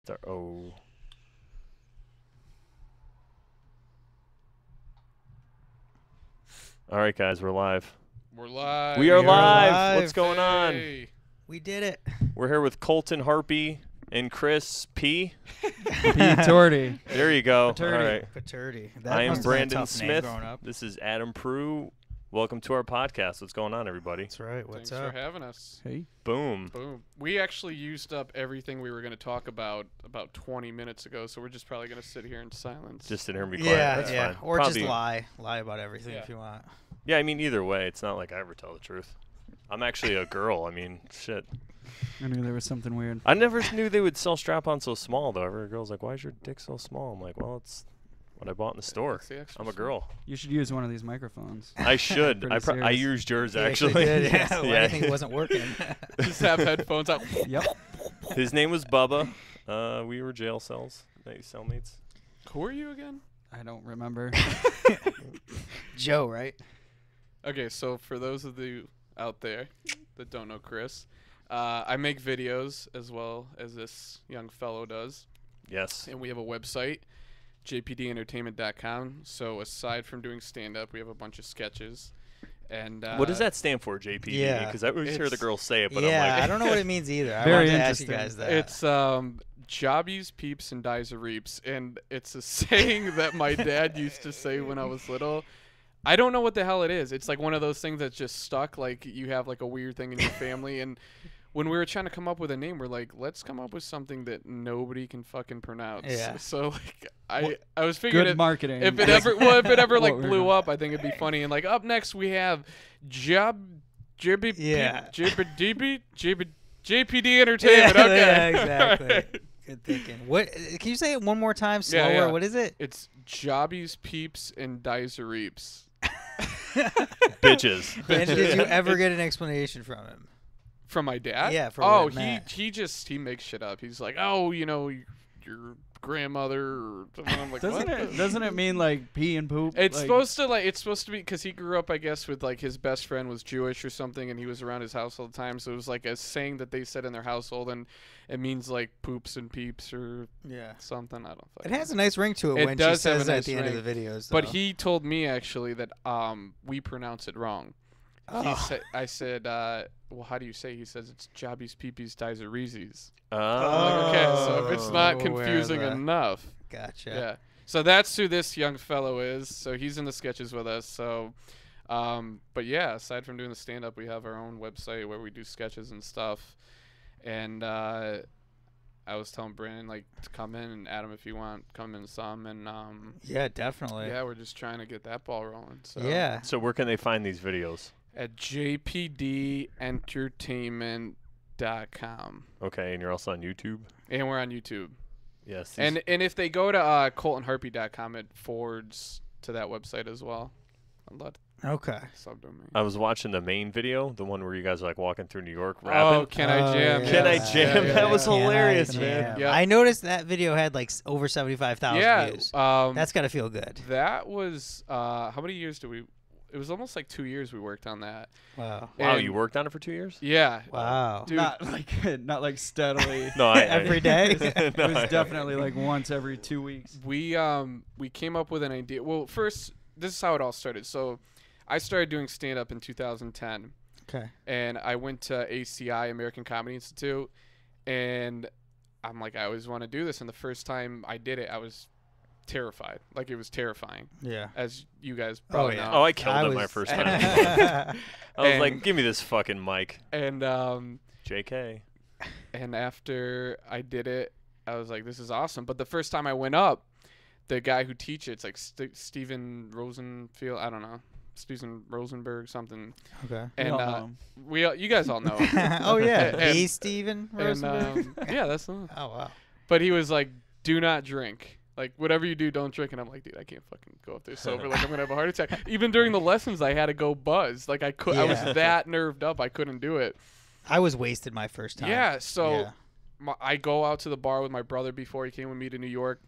Start. Oh. All right, guys, we're live. We're live. We are live. live. What's going on? Hey. We did it. We're here with Colton Harpie and Chris Putorti. There you go. Putorti. All right. Putorti. I am must have been a Brandon tough name Smith. growing up. This is Adam Prue. Welcome to our podcast. What's going on, everybody? That's right. What's Thanks up? for having us. Hey. Boom. Boom. We actually used up everything we were going to talk about 20 minutes ago, so we're just probably going to sit here in silence. Just sit here and be quiet. Yeah, That's yeah. fine. Or Probably- just lie about everything Yeah. if you want. Yeah, I mean, either way, it's not like I ever tell the truth. I'm actually a girl. I mean, shit. I knew there was something weird. I never knew they would sell strap-on so small, though. Every girl's like, why is your dick so small? I'm like, well, it's what I bought in the store. It's the extra I'm a small. girl. You should use one of these microphones. I should. Pretty I serious. used yours, He actually. did, yeah. Why do Yeah. you think it wasn't working? Just have headphones out. Yep. His name was Bubba. We were jail cells. Cellmates. Who are you again? I don't remember. Joe, right? Okay, so for those of you out there that don't know Chris, I make videos as well as this young fellow does. Yes. And we have a website, JPDentertainment.com. So aside from doing stand-up, we have a bunch of sketches. And What does that stand for, JPD? Yeah. Because I always hear the It's- girls say it, but yeah, I'm like, I don't know what it means either. I Very wanted to ask you interesting. guys that. It's Jobbies, Peeps, and Dies or Reaps, and it's a saying that my dad used to say when I was little. I don't know what the hell it is. It's like one of those things that's just stuck. Like you have like a weird thing in your family, and when we were trying to come up with a name, we're like, let's come up with something that nobody can fucking pronounce. Yeah. So like I was figuring Good marketing. if it ever like What we're blew doing. up, I think it'd be funny. And like up next we have JPD Yeah. JPD Entertainment. Yeah, Okay. yeah, exactly. Alright. Good thinking. What? Can you say it one more time Yeah, slower? yeah. What is it? It's Jobbies, Peeps, and Dies or Reaps. bitches. And did you ever get an explanation from him? From my dad? Yeah, for what oh, it meant. he makes shit up. He's like, oh, you know, your grandmother or something. I'm like, Doesn't what? it? Doesn't it mean like pee and poop? It's Like, supposed to be because he grew up, I guess, with like his best friend was Jewish or something, and he was around his house all the time. So it was like a saying that they said in their household, and it means like poops and peeps or Yeah. something. I don't. It fucking has know. a nice ring to it, It when she does have a says it at nice the end of ring. the videos. But though. he told me actually that we pronounce it wrong. Oh. I said, well, how do you say? He says it's Jobbies, Peepees, Dies or Reezies. Oh. Like, okay, so if it's not Oh, confusing where the- enough. Gotcha. Yeah. So that's who this young fellow is. So he's in the sketches with us. So, but yeah, aside from doing the stand-up, we have our own website where we do sketches and stuff. And I was telling Brandon, like, to come in, and Adam, if you want, come in some. And Yeah, definitely. yeah, we're just trying to get that ball rolling. So Yeah. So where can they find these videos? at JPDentertainment.com. Okay, and you're also on YouTube? And we're on YouTube. Yes. And if they go to ColtonHarpie.com, it forwards to that website as well. I'll let Okay. subdomain. I was watching the main video, the one where you guys are like walking through New York Oh, rapping. Can I Jam? yeah. Can I yes. Jam? Yeah, That yeah, was yeah. hilarious, Can I man. jam? Yeah. I noticed that video had like over 75,000 Yeah, views. that's That's got to feel good. that was how many years do we? It was almost like 2 years we worked on that. Wow. Wow, And- you worked on it for 2 years? Yeah, Wow. dude. not like steadily. No, Every day? It was definitely like once every 2 weeks. We came up with an idea. Well, first, this is how it all started. So, I started doing stand up in 2010. Okay. And I went to ACI, American Comedy Institute, and I'm like, I always want to do this. And the first time I did it, I was terrified. Like, it was terrifying, Yeah. as you guys probably yeah. know. Oh, I killed it my first time. I was like, And- give me this fucking mic. And JK. and after I did it, I was like, this is awesome. But the first time I went up, the guy who teaches, it's like Steven Rosenfield, I don't know, Steven Rosenberg something. Okay. And all know him. you guys all know him. Oh yeah. And- He's Steven And Rosenberg. yeah, that's the one. Oh wow. But he was like, do not drink. Like, whatever you do, don't drink. And I'm like, dude, I can't fucking go up there sober. Like, I'm going to have a heart attack. Even during the lessons, I had to go buzz. Like, I was Yeah. that nerved up. I couldn't do it. I was wasted my first time. Yeah, so Yeah. I go out to the bar with my brother before he came with me to New York.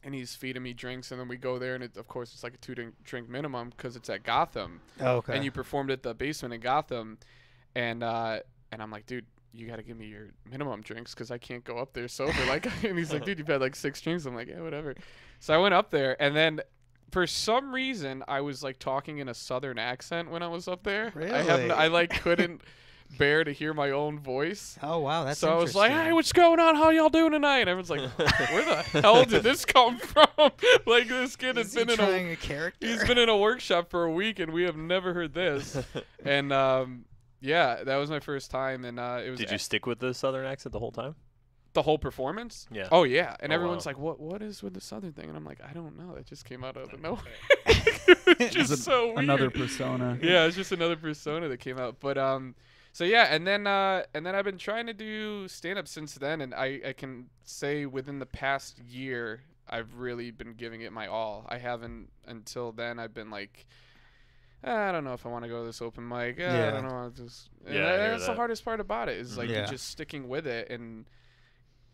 And he's feeding me drinks. And then we go there. And, of course, it's like a 2-drink minimum because it's at Gotham. Okay. And you performed at the basement in Gotham. And I'm like, dude, you got to give me your minimum drinks because I can't go up there sober. Like, and he's like, dude, you've had like 6 drinks. I'm like, yeah, whatever. So I went up there, and then for some reason I was like talking in a southern accent when I was up there. Really? I like couldn't bear to hear my own voice. Oh wow, that's So I was like, interesting. hey, what's going on? How y'all doing tonight? And everyone's like, where the hell did this come from? Like, this kid has Is he been trying a character? he's been in a workshop for a week, and we have never heard this. And yeah, that was my first time, and it was Did you stick with the southern accent the whole time? the whole performance. Yeah. Oh yeah, and Oh, everyone's wow. like, what is with the southern thing? And I'm like, I don't know. It just came out of nowhere. It's just so weird. Another persona. Yeah, it's just another persona that came out. But so yeah, and then I've been trying to do stand up since then, and I can say within the past year I've really been giving it my all. I haven't until then. I've been like, I don't know if I want to go to this open mic. I Yeah. don't know. Just and Yeah, I hear that's the that. hardest part about it is like Yeah. just sticking with it and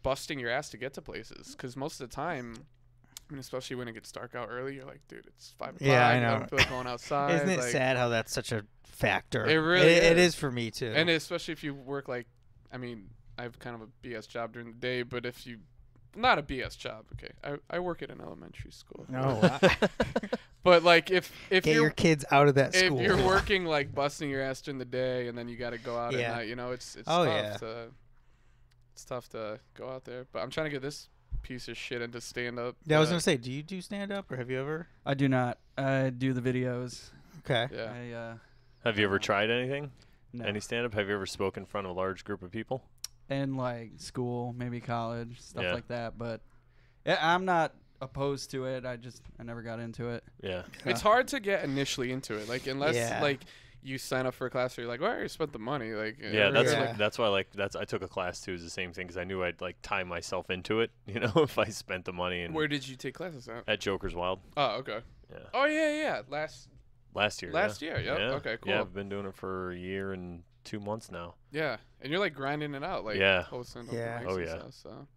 busting your ass to get to places. Because most of the time, I mean, especially when it gets dark out early, you're like, dude, it's 5 o'clock. Yeah, I I know. don't feel like going outside. Isn't it like, sad how that's such a factor? It really It is. is for me too. And especially if you work like, I mean, I have kind of a BS job during the day, but if you, not a BS job, okay, I work at an elementary school. no, wow. But like if Get you're your kids out of that if school. you're working like busting your ass during the day and then you got to go out Yeah. at night, you know, it's Oh, tough yeah. to it's tough to go out there. But I'm trying to get this piece of shit into stand up. Yeah, I was gonna say, do you do stand up or have you ever? I do not. I do the videos. Okay. Yeah. I Have you ever tried anything? no. Any stand-up? Have you ever spoken in front of a large group of people? In like school, maybe college, stuff Yeah. like that. But I'm not opposed to it. I never got into it. Yeah. It's hard to get initially into it. Like unless Yeah. like you sign up for a class where you're like, well, I already spent the money. Like Yeah, that's Yeah. Like, that's why I took a class too. Is the same thing because I knew I'd like tie myself into it. You know, if I spent the money and Where did you take classes at? at Joker's Wild. Oh, okay. Yeah. Oh yeah. Last year. Last yeah. year. Yep. Yeah. Okay. Cool. Yeah, I've been doing it for a year and 2 months now. Yeah, and you're like grinding it out, like Yeah. hosting open Yeah. mics Oh, and yeah. stuff, so.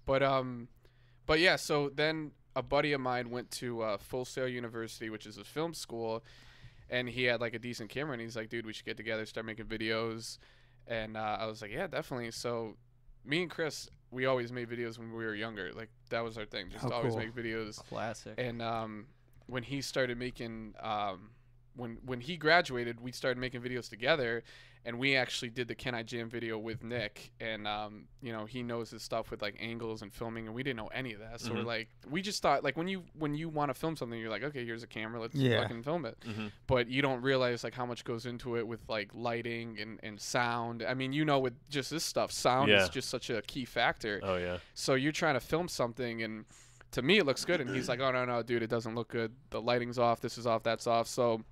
But yeah, so then a buddy of mine went to Full Sail University, which is a film school, and he had like a decent camera, and he's like, dude, we should get together, start making videos, and I was like, yeah, definitely. So me and Chris, we always made videos when we were younger, like that was our thing, just Oh, always cool. make videos. Classic. And when he started making, when he graduated, we started making videos together, and we actually did the Can I Jam video with Nick, and you know, he knows his stuff with like angles and filming, and we didn't know any of that. So we're Mhm. like, we just thought like when you want to film something, you're like, okay, here's a camera, let's Yeah. fucking film it. Mm-hmm. But you don't realize like how much goes into it with like lighting and sound. I mean, you know, with just this stuff, sound Yeah. is just such a key factor. Oh yeah. So you're trying to film something, and to me it looks good, and he's like, oh no, dude, it doesn't look good. The lighting's off, this is off, that's off. So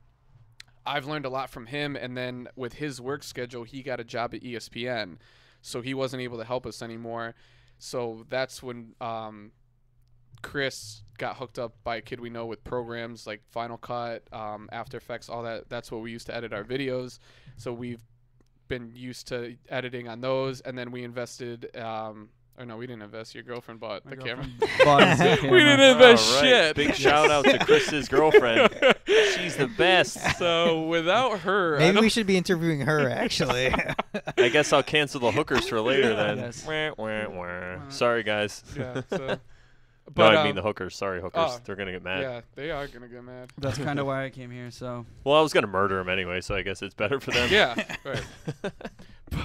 I've learned a lot from him, and then with his work schedule, he got a job at ESPN, so he wasn't able to help us anymore. So that's when Chris got hooked up by a kid we know with programs like Final Cut, After Effects, all that. That's what we used to edit our videos. So we've been used to editing on those, and then we invested. Or no, we didn't invest. Your girlfriend bought My the camera. girlfriend bought us a We camera. didn't invest All right. shit. Big shout out to Chris's girlfriend. She's the best. So without her, I Maybe don't we should be interviewing her actually. I guess I'll cancel the hookers for later then. Yes. Wah, wah, wah. Sorry guys. Yeah. So, No, I mean the hookers. Sorry, hookers. oh, They're gonna get mad. yeah, they are gonna get mad. That's kind of why I came here. So Well, I was gonna murder him anyway, so I guess it's better for them. Yeah, right.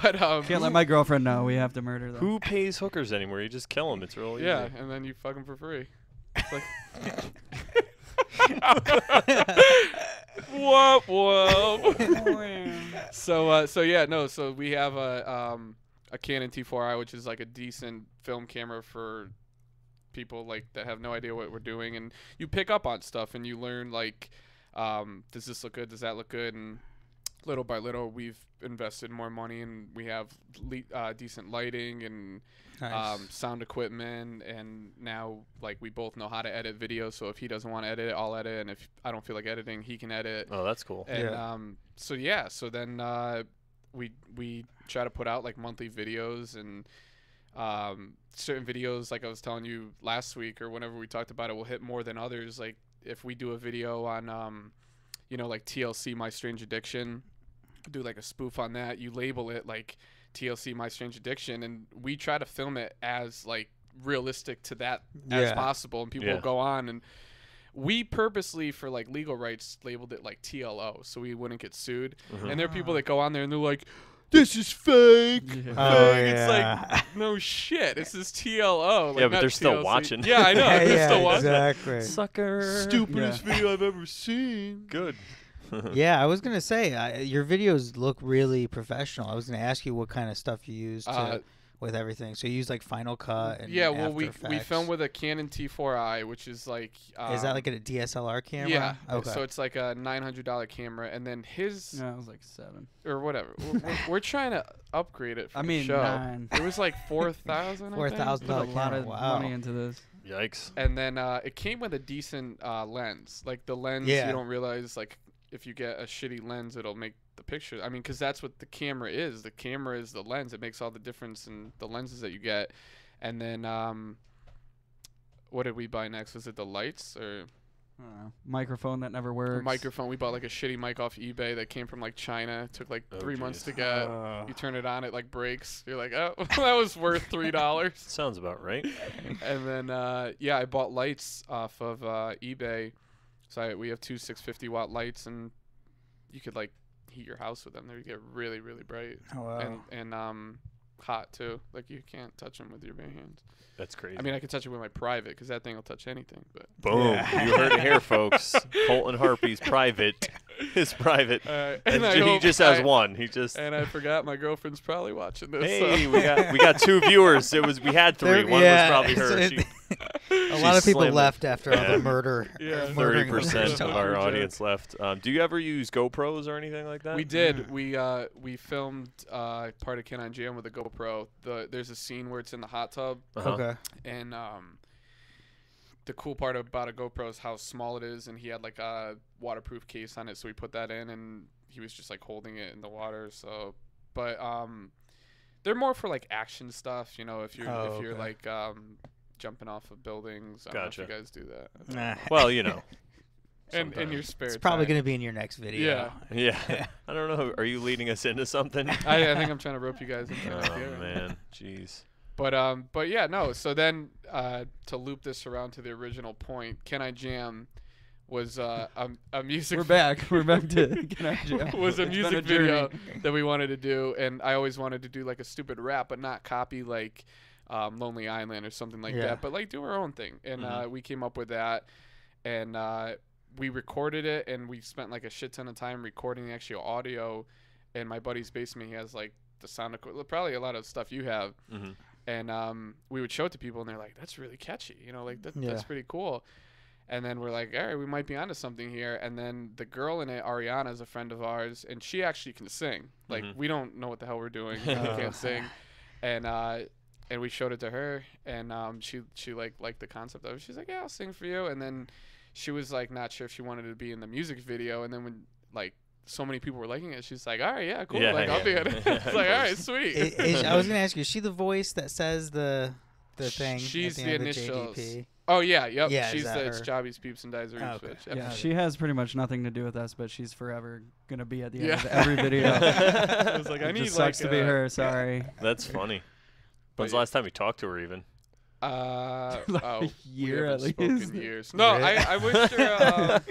But can't let my girlfriend know. We have to murder them. Who pays hookers anymore? You just kill them. It's real easy. yeah, and then you fuck them for free. It's like, whoop whoop. So yeah, no. So we have a Canon T4i, which is like a decent film camera for people like that have no idea what we're doing, and you pick up on stuff and you learn like, does this look good? Does that look good? And little by little, we've invested more money, and we have decent lighting and Nice. sound equipment, and now like we both know how to edit video. So if he doesn't want to edit it, I'll edit, and if I don't feel like editing, he can edit. Oh, that's cool. And Yeah. so then we try to put out like monthly videos, and certain videos, like I was telling you last week or whenever we talked about it, will hit more than others. Like if we do a video on you know, like TLC My Strange Addiction, do like a spoof on that, you label it like TLC My Strange Addiction, and we try to film it as like realistic to that as Yeah. possible, and people will go on, and we purposely, for like legal rights, labeled it like TLO so we wouldn't get sued. And there are people that go on there and they're like, this is fake. Yeah. Oh, It's yeah. like, no shit, this is TLO. Like, Yeah, but not they're still TLC. watching. Yeah, I know. Yeah, They're yeah, still watching. exactly. Sucker. Stupidest video I've ever seen. Good. Yeah, I was gonna say your videos look really professional. I was gonna ask you what kind of stuff you use with everything. So you use like Final Cut and Yeah, well, After we Effects. film with a Canon T4i, which is like. Is that like a DSLR camera? Yeah. Okay. So it's like a $900 camera, and then his Yeah, it was like 7. or whatever. We're trying to upgrade it. For I the mean, show. 9. It was like 4,000. $4,000 Put a lot camera. of Wow. money into this. Yikes. And then it came with a decent lens. Like the lens, Yeah. you don't realize like if you get a shitty lens, it'll make the picture. I mean, because that's what the camera is. The camera is the lens. It makes all the difference in the lenses that you get. And then what did we buy next? Was it the lights or I don't know. Microphone that never a works. microphone? We bought like a shitty mic off eBay that came from like China. It took like Oh, 3 months jeez. to get. You turn it on, it like breaks. You're like, oh, that was worth $3. Sounds about right. And then yeah, I bought lights off of eBay. So we have 2 650-watt lights, and you could like heat your house with them. They get really, really bright Oh, wow. and hot too. Like you can't touch them with your bare hands. That's crazy. I mean, I could touch it with my private because that thing will touch anything. But Boom. Yeah. You heard it here, folks. Colton Harpie's private. His private. and I He hope just has I- one. He just. And I forgot my girlfriend's probably watching this. Hey, so. we got 2 viewers. We had 3. There- One yeah, was probably her. so She, a lot of people slammed it. left after all Yeah. the murder. Yeah. murdering 30% of our Yeah. audience left. Do you ever use GoPros or anything like that? We did. We filmed part of Can on Jam with a GoPro. There's a scene where it's in the hot tub, Uh-huh. Okay. and the cool part about a GoPro is how small it is, and he had like a waterproof case on it, so we put that in, and he was just like holding it in the water. So, but they're more for like action stuff, you know. If you're okay. like jumping off of buildings, I don't know Gotcha. if you guys do that. Nah. Well, you know. And in sometimes. your spare It's probably time. going to be in your next video. Yeah. Yeah. I don't know. Are you leading us into something? I think I'm trying to rope you guys into Oh, an idea. man. Jeez. But yeah, no. So then to loop this around to the original point, Can I Jam was a music. We're back. We're back to Can I Jam? Was a It's been music journey. video that we wanted to do, and I always wanted to do like a stupid rap, but not copy like Lonely Island or something like Yeah. that, but like do our own thing. And we came up with that, and we recorded it, and we spent like a shit ton of time recording the actual audio in my buddy's basement. He has like the sound probably a lot of stuff you have. Mm-hmm. And we would show it to people, and they're like, "That's really catchy," you know, like that's Yeah. pretty cool. And then we're like, "All right, we might be onto something here." And then the girl in it, Ariana, is a friend of ours, and she actually can sing. Like Mhm. we don't know what the hell we're doing, we can't sing. And we showed it to her, and she liked the concept of it. She's like, "Yeah, I'll sing for you." And then she was like, not sure if she wanted to be in the music video. And then when like so many people were liking it, she's like, "All right, yeah, cool. Yeah, like I'll be yeah. in it." It's Of like, all right, course. sweet. I was going to ask you, is she the voice that says the thing? She's at the end of initials. JDP? Oh yeah, yep. Yeah, is She's that the It's her? Jobbies, Peeps, and Dies or Oh, Reaps okay. bitch. Yep. Yeah, she has pretty much nothing to do with us, but she's forever gonna be at the end Yeah. of every video. I was like, I It need just sucks like to be her. Sorry. That's funny. When's the yeah. last time you talked to her even? Like oh, a year we at haven't spoken least. in years. No, Really? I wish her.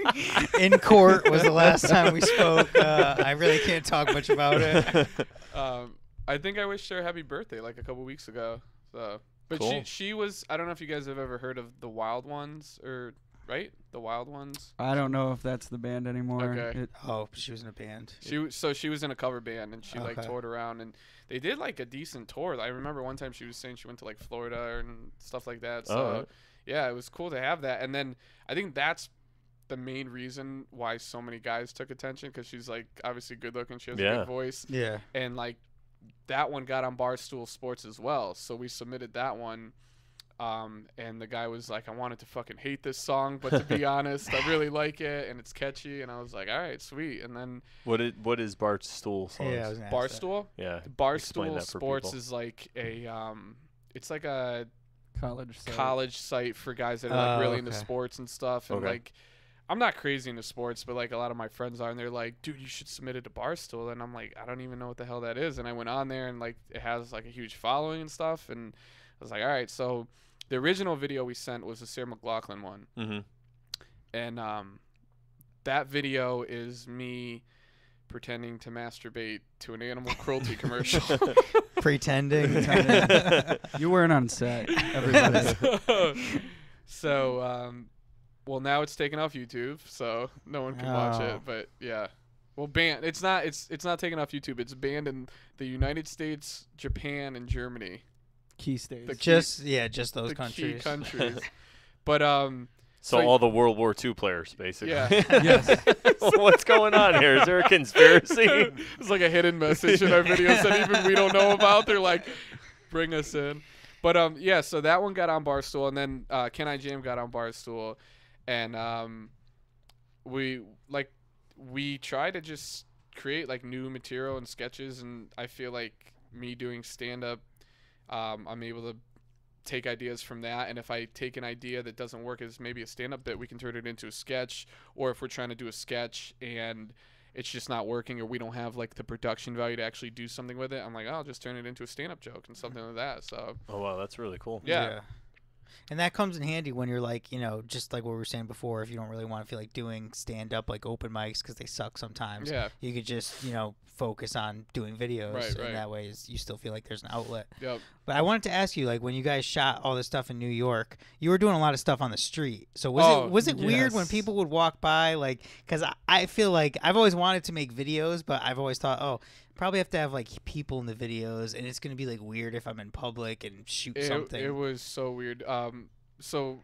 In court was the last time we spoke. I really can't talk much about it. I think I wished her happy birthday like a couple weeks ago. So, but Cool. she was. I don't know if you guys have ever heard of the Wild Ones or right the Wild Ones. I don't know if that's the band anymore. Okay. Oh, she was in a band. She was in a cover band, and she like Okay. toured around, and they did like a decent tour. I remember one time she was saying she went to like Florida and stuff like that. So Oh, right. yeah, it was cool to have that. And then I think that's the main reason why so many guys took attention, because she's like obviously good looking, she has a Yeah. good voice, Yeah. and like that one got on Barstool Sports as well. So we submitted that one. And the guy was like, I wanted to fucking hate this song, but to be honest, I really like it, and it's catchy. And I was like, all right, sweet. And then What is Barstool songs? Yeah, I was gonna ask that. Barstool, Yeah. Explain Barstool that for Sports people. is like a it's like a College. site. college site for guys that are like Oh, really into okay. sports and stuff. And Okay. like I'm not crazy into sports, but like a lot of my friends are, and they're like, dude, you should submit it to Barstool. And I'm like, I don't even know what the hell that is. And I went on there, and like it has like a huge following and stuff. And I was like, all right. So the original video we sent was the Sarah McLachlan one. Mm-hmm. And that video is me pretending to masturbate to an animal cruelty commercial. Pretending. You weren't on set, everybody. So, well, now it's taken off YouTube, so no one can watch it. But yeah, well, banned. It's not taken off YouTube. It's banned in the United States, Japan, and Germany. Key states. Just those The countries. key countries. But So all the World War II players, basically. yeah. Yes. What's going on here? Is there a conspiracy? It's like a hidden message in our videos that even we don't know about. They're like, bring us in. But yeah, so that one got on Barstool, and then Can I Jam got on Barstool, and we try to just create like new material and sketches, and I feel like me doing stand up, I'm able to take ideas from that, and if I take an idea that doesn't work as maybe a stand-up bit, we can turn it into a sketch. Or if we're trying to do a sketch and it's just not working, or we don't have like the production value to actually do something with it, I'm like, oh, I'll just turn it into a stand-up joke and something like that. So Oh wow, that's really cool. yeah. And that comes in handy when you're like, just like what we were saying before, if you don't really want to feel like doing stand-up like open mics because they suck sometimes, Yeah. you could just, focus on doing videos. Right. And that way you still feel like there's an outlet. Yep. But I wanted to ask you, like, when you guys shot all this stuff in New York, you were doing a lot of stuff on the street. So was it weird when yes. people would walk by, like, because I feel like I've always wanted to make videos, but I've always thought, oh, probably have to have like people in the videos, and it's gonna be like weird if I'm in public and shoot something. It was so weird. So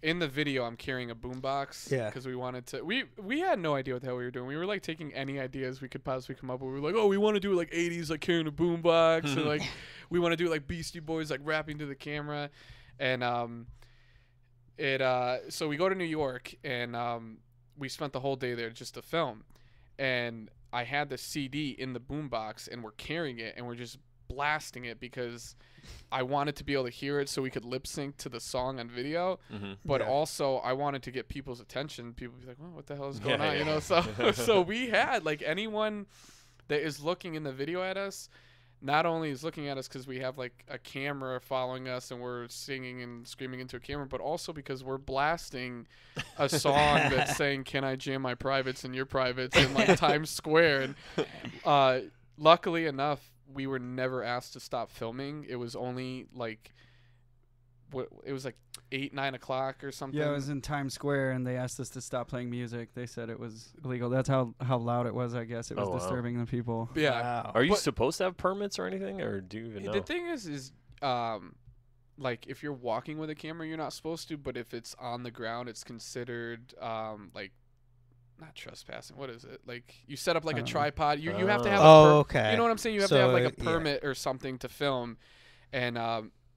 in the video, I'm carrying a boombox. Yeah. Because we wanted to. We had no idea what the hell we were doing. We were like taking any ideas we could possibly come up with. We were like, oh, we want to do like 80s, like carrying a boombox, and like we want to do like Beastie Boys, like rapping to the camera, and so we go to New York, and we spent the whole day there just to film, and I had the CD in the boombox, and we're carrying it, and we're just blasting it because I wanted to be able to hear it so we could lip sync to the song on video, but also I wanted to get people's attention. People be like, well, what the hell is going on? You know, so we had like anyone that is looking in the video at us, not only is looking at us because we have like a camera following us and we're singing and screaming into a camera, but also because we're blasting a song that's saying, can I jam my privates in your privates in like Times Square? And luckily enough, we were never asked to stop filming. It was only like, it was like 8, 9 o'clock or something. Yeah, it was in Times Square, and they asked us to stop playing music. They said it was illegal. That's how loud it was, I guess. It was disturbing the people. Yeah. Wow. Are you supposed to have permits or anything, or do you even know? The thing is like if you're walking with a camera, you're not supposed to, but if it's on the ground, it's considered like not trespassing. What is it? Like you set up like a tripod. You have to have okay. You know what I'm saying? You have to have like a permit or something to film. And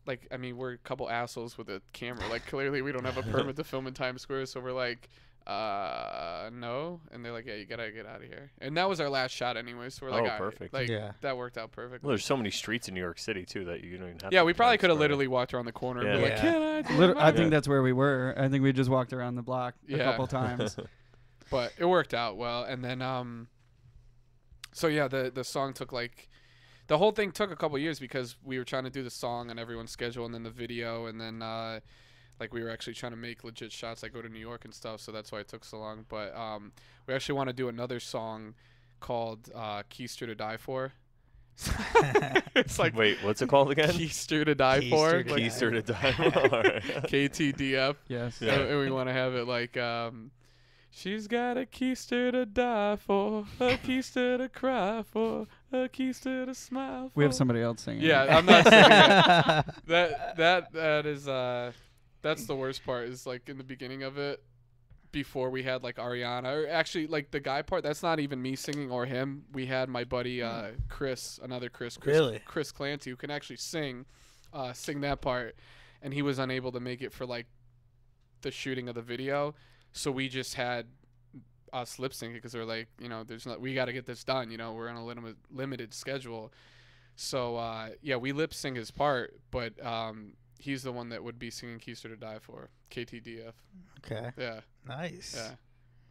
like I mean, we're a couple assholes with a camera. Like clearly we don't have a permit to film in Times Square, so we're like no. And they're like, yeah, you gotta get out of here. And that was our last shot anyway, so we're like, all right. Perfect. Like Yeah. that worked out perfectly. Well, there's so many streets in New York City too that you don't even have. Yeah, to we probably drive could have through. literally walked around the corner and be like, Yeah. can I do I my-" think that's where we were. I think we just walked around the block a Yeah. couple times. But it worked out well. And then so yeah, the song took like the whole thing took a couple years because we were trying to do the song on everyone's schedule and then the video, and then like we were actually trying to make legit shots like go to New York and stuff, so that's why it took so long. But we actually want to do another song called Keister to Die For. It's like, wait, what's it called again? Keister to Die For. Keister to Like, Keister to Die For. All right. KTDF. Yes. Yeah. And we want to have it like she's got a keister to die for, a keister to cry for, a keister to smile for. We have somebody else singing. Yeah, I'm not singing it. That is that's the worst part is like in the beginning of it before we had like Ariana, or actually like the guy part, that's not even me singing or him. We had my buddy Chris Really? Chris Clancy, who can actually sing that part, and he was unable to make it for like the shooting of the video. So we just had us lip syncing because we're like, we got to get this done. We're on a limited schedule. So yeah, we lip sync his part, but he's the one that would be singing Keister to Die For, KTDF. Okay. Yeah. Nice. Yeah.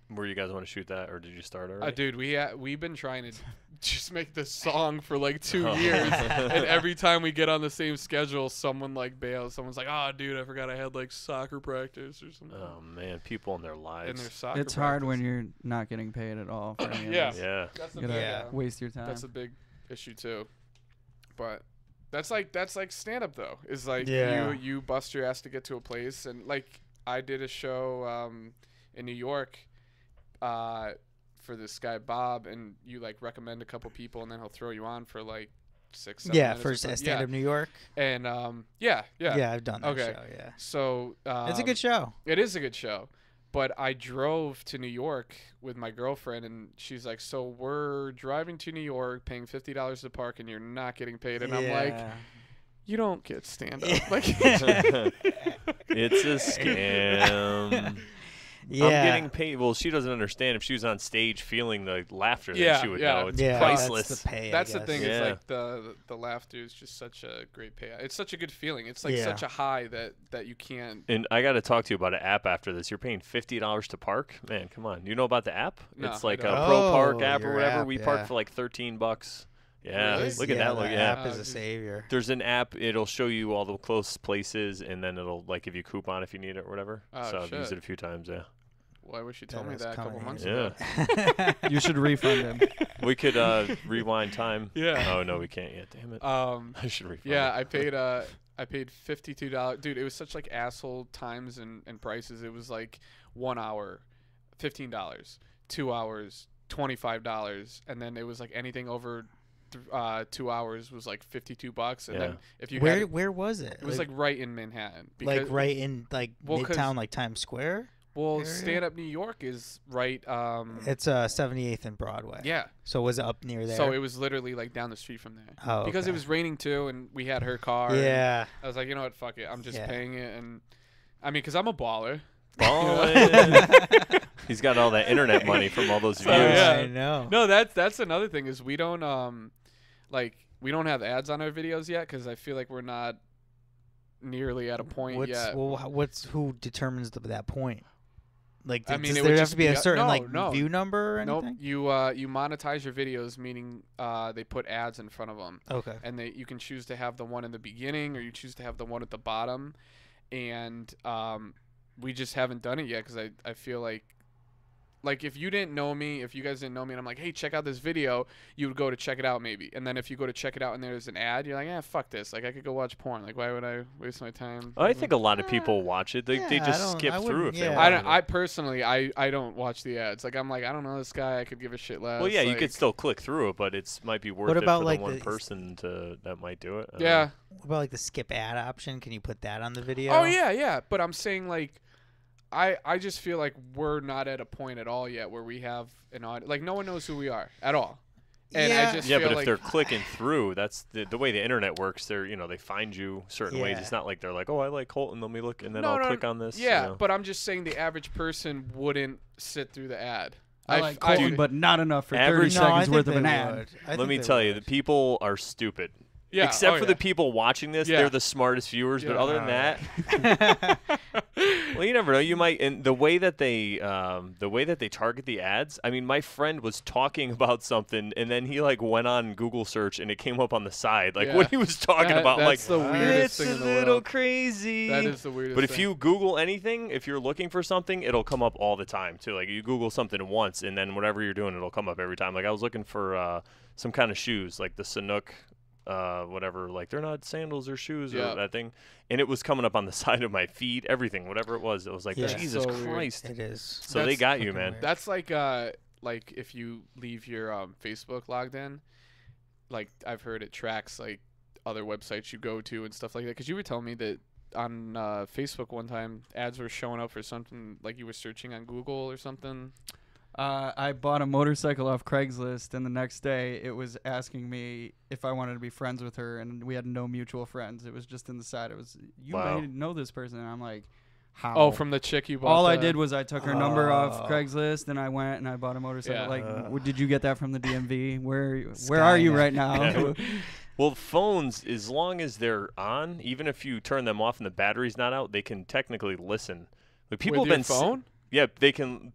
Where you guys want to shoot that, or did you start already? Dude, we've been trying to just make this song for like 2 years, and every time we get on the same schedule, someone like bails. Someone's like, "Oh, dude, I forgot I had like soccer practice or something." Oh man, people in their lives. And their soccer It's hard practice. when you're not getting paid at all. For any of Yeah. this. Yeah. That's a You gotta big, waste your time. That's a big issue too. But that's like stand up though. Is like Yeah. you bust your ass to get to a place, and like I did a show in New York for this guy Bob, and you like recommend a couple people, and then he'll throw you on for like 6-7 minutes. for or so. stand up New York. And yeah. I've done that Okay. show. Yeah, So it's a good show. It is a good show. But I drove to New York with my girlfriend, and she's like, "So we're driving to New York, paying $50 to park, and you're not getting paid." And I'm like, "You don't get stand up." Like, It's a scam. Yeah. I'm getting paid. Well, she doesn't understand. If she was on stage feeling the laughter, Yeah, then she would yeah. know. It's Yeah, priceless. That's the pay. that's I the thing. guess. Is Yeah. like the laughter is just such a great payout. It's such a good feeling. It's like Yeah. such a high that you can't. And I got to talk to you about an app after this. You're paying $50 to park? Man, come on. You know about the app? No, It's I like a don't. Pro Park Oh, app or your whatever. app, We yeah. parked for like $13. Yeah, Really? look at that. Look, the yeah. app is a just- savior. There's an app. It'll show you all the close places, and then it'll like give you a coupon if you need it or whatever. Oh, so I've used shit. it a few times. Yeah. Why wish you told me That is that a couple coming months in. ago? Yeah. You should refund him. We could rewind time. Yeah. Oh no, we can't yet. Damn it. I should refund. Yeah, it. I paid $52. Dude, it was such like asshole times and prices. It was like 1 hour, $15, 2 hours, $25, and then it was like anything over 2 hours was like $52. And then if you Where was it? it was like right in Manhattan. like right in like Well, 'cause- Midtown, like Times Square. Well, area? Stand Up New York is right. It's 78th and Broadway. Yeah. So was it up near there? So it was literally like down the street from there. Oh, Because it okay. was raining too, and we had her car. and Yeah. I was like, you know what, fuck it, I'm just Yeah. paying it, and I mean, because I'm a baller. Ballin'. He's got all that internet money from all those views. yeah. I know. No, that's another thing is we don't we don't have ads on our videos yet because I feel like we're not nearly at a point yet. Who determines that point? Like, I mean, does it there would have just to be a be- certain no. view number or Nope. anything? You monetize your videos, meaning they put ads in front of them, Okay. and you can choose to have the one in the beginning or you choose to have the one at the bottom, and we just haven't done it yet because I feel like if you didn't know me, if you guys didn't know me, and I'm like, hey, check out this video, you would go to check it out maybe, and then if you go to check it out and there's an ad, you're like, fuck this, like I could go watch porn, like why would I waste my time? I think a lot of people watch it. They Yeah, just I skip through wouldn't- if they yeah. want. I personally I don't watch the ads. Like I'm like I don't know this guy. I could give a shit less. Well, yeah, you like, could still click through it, but it's might be worth What it about, for like, the one the- person that might do it. I don't Yeah. know. What about like the skip ad option? Can you put that on the video? Oh yeah. But I'm saying like, I just feel like we're not at a point at all yet where we have an audience. Like no one knows who we are at all. And Yeah. I just Yeah, feel but if like they're clicking through, that's the way the internet works. They find you certain ways. Yeah. It's not like they're like, oh, I like Colton. Let me look, and then No, I'll no, click on this. yeah. you know. But I'm just saying the average person wouldn't sit through the ad. I like Colton, but not enough for 30 average- No, I seconds think worth of they an ad. would. I Let think me they tell you, the would. people are stupid. yeah, Except oh, for yeah. the people watching this, Yeah. they're the smartest viewers. But Yeah. other than that, well, you never know. You might, and the way that they target the ads. I mean, my friend was talking about something, and then he like went on Google search, and it came up on the side, like Yeah. what he was talking about. I'm like, That's the weirdest it's thing a in the little world. crazy. That is the weirdest. But if thing. you Google anything, if you're looking for something, it'll come up all the time too. Like you Google something once, and then whatever you're doing, it'll come up every time. Like I was looking for some kind of shoes, like the Sanuk, whatever. Like they're not sandals or shoes Yeah. or that thing, and it was coming up on the side of my feed, everything, whatever it was. It was like Yeah. Jesus So weird. Christ. It is. So they That's got you, fucking man. weird. That's like if you leave your Facebook logged in, like I've heard it tracks like other websites you go to and stuff like that. Because you were telling me that on Facebook one time ads were showing up for something like you were searching on Google or something. I bought a motorcycle off Craigslist, and the next day it was asking me if I wanted to be friends with her, and we had no mutual friends. It was just in the side. It was, you Wow. may know this person. And I'm like, how? Oh, from the chick you bought. All I the- did was I took her number off Oh. Craigslist, and I went and I bought a motorcycle. Yeah. Like, did you get that from the DMV? Where are you Skynet. right now? Yeah. Well, phones, as long as they're on, even if you turn them off and the battery's not out, they can technically listen. Like people with have your been phone. Yeah,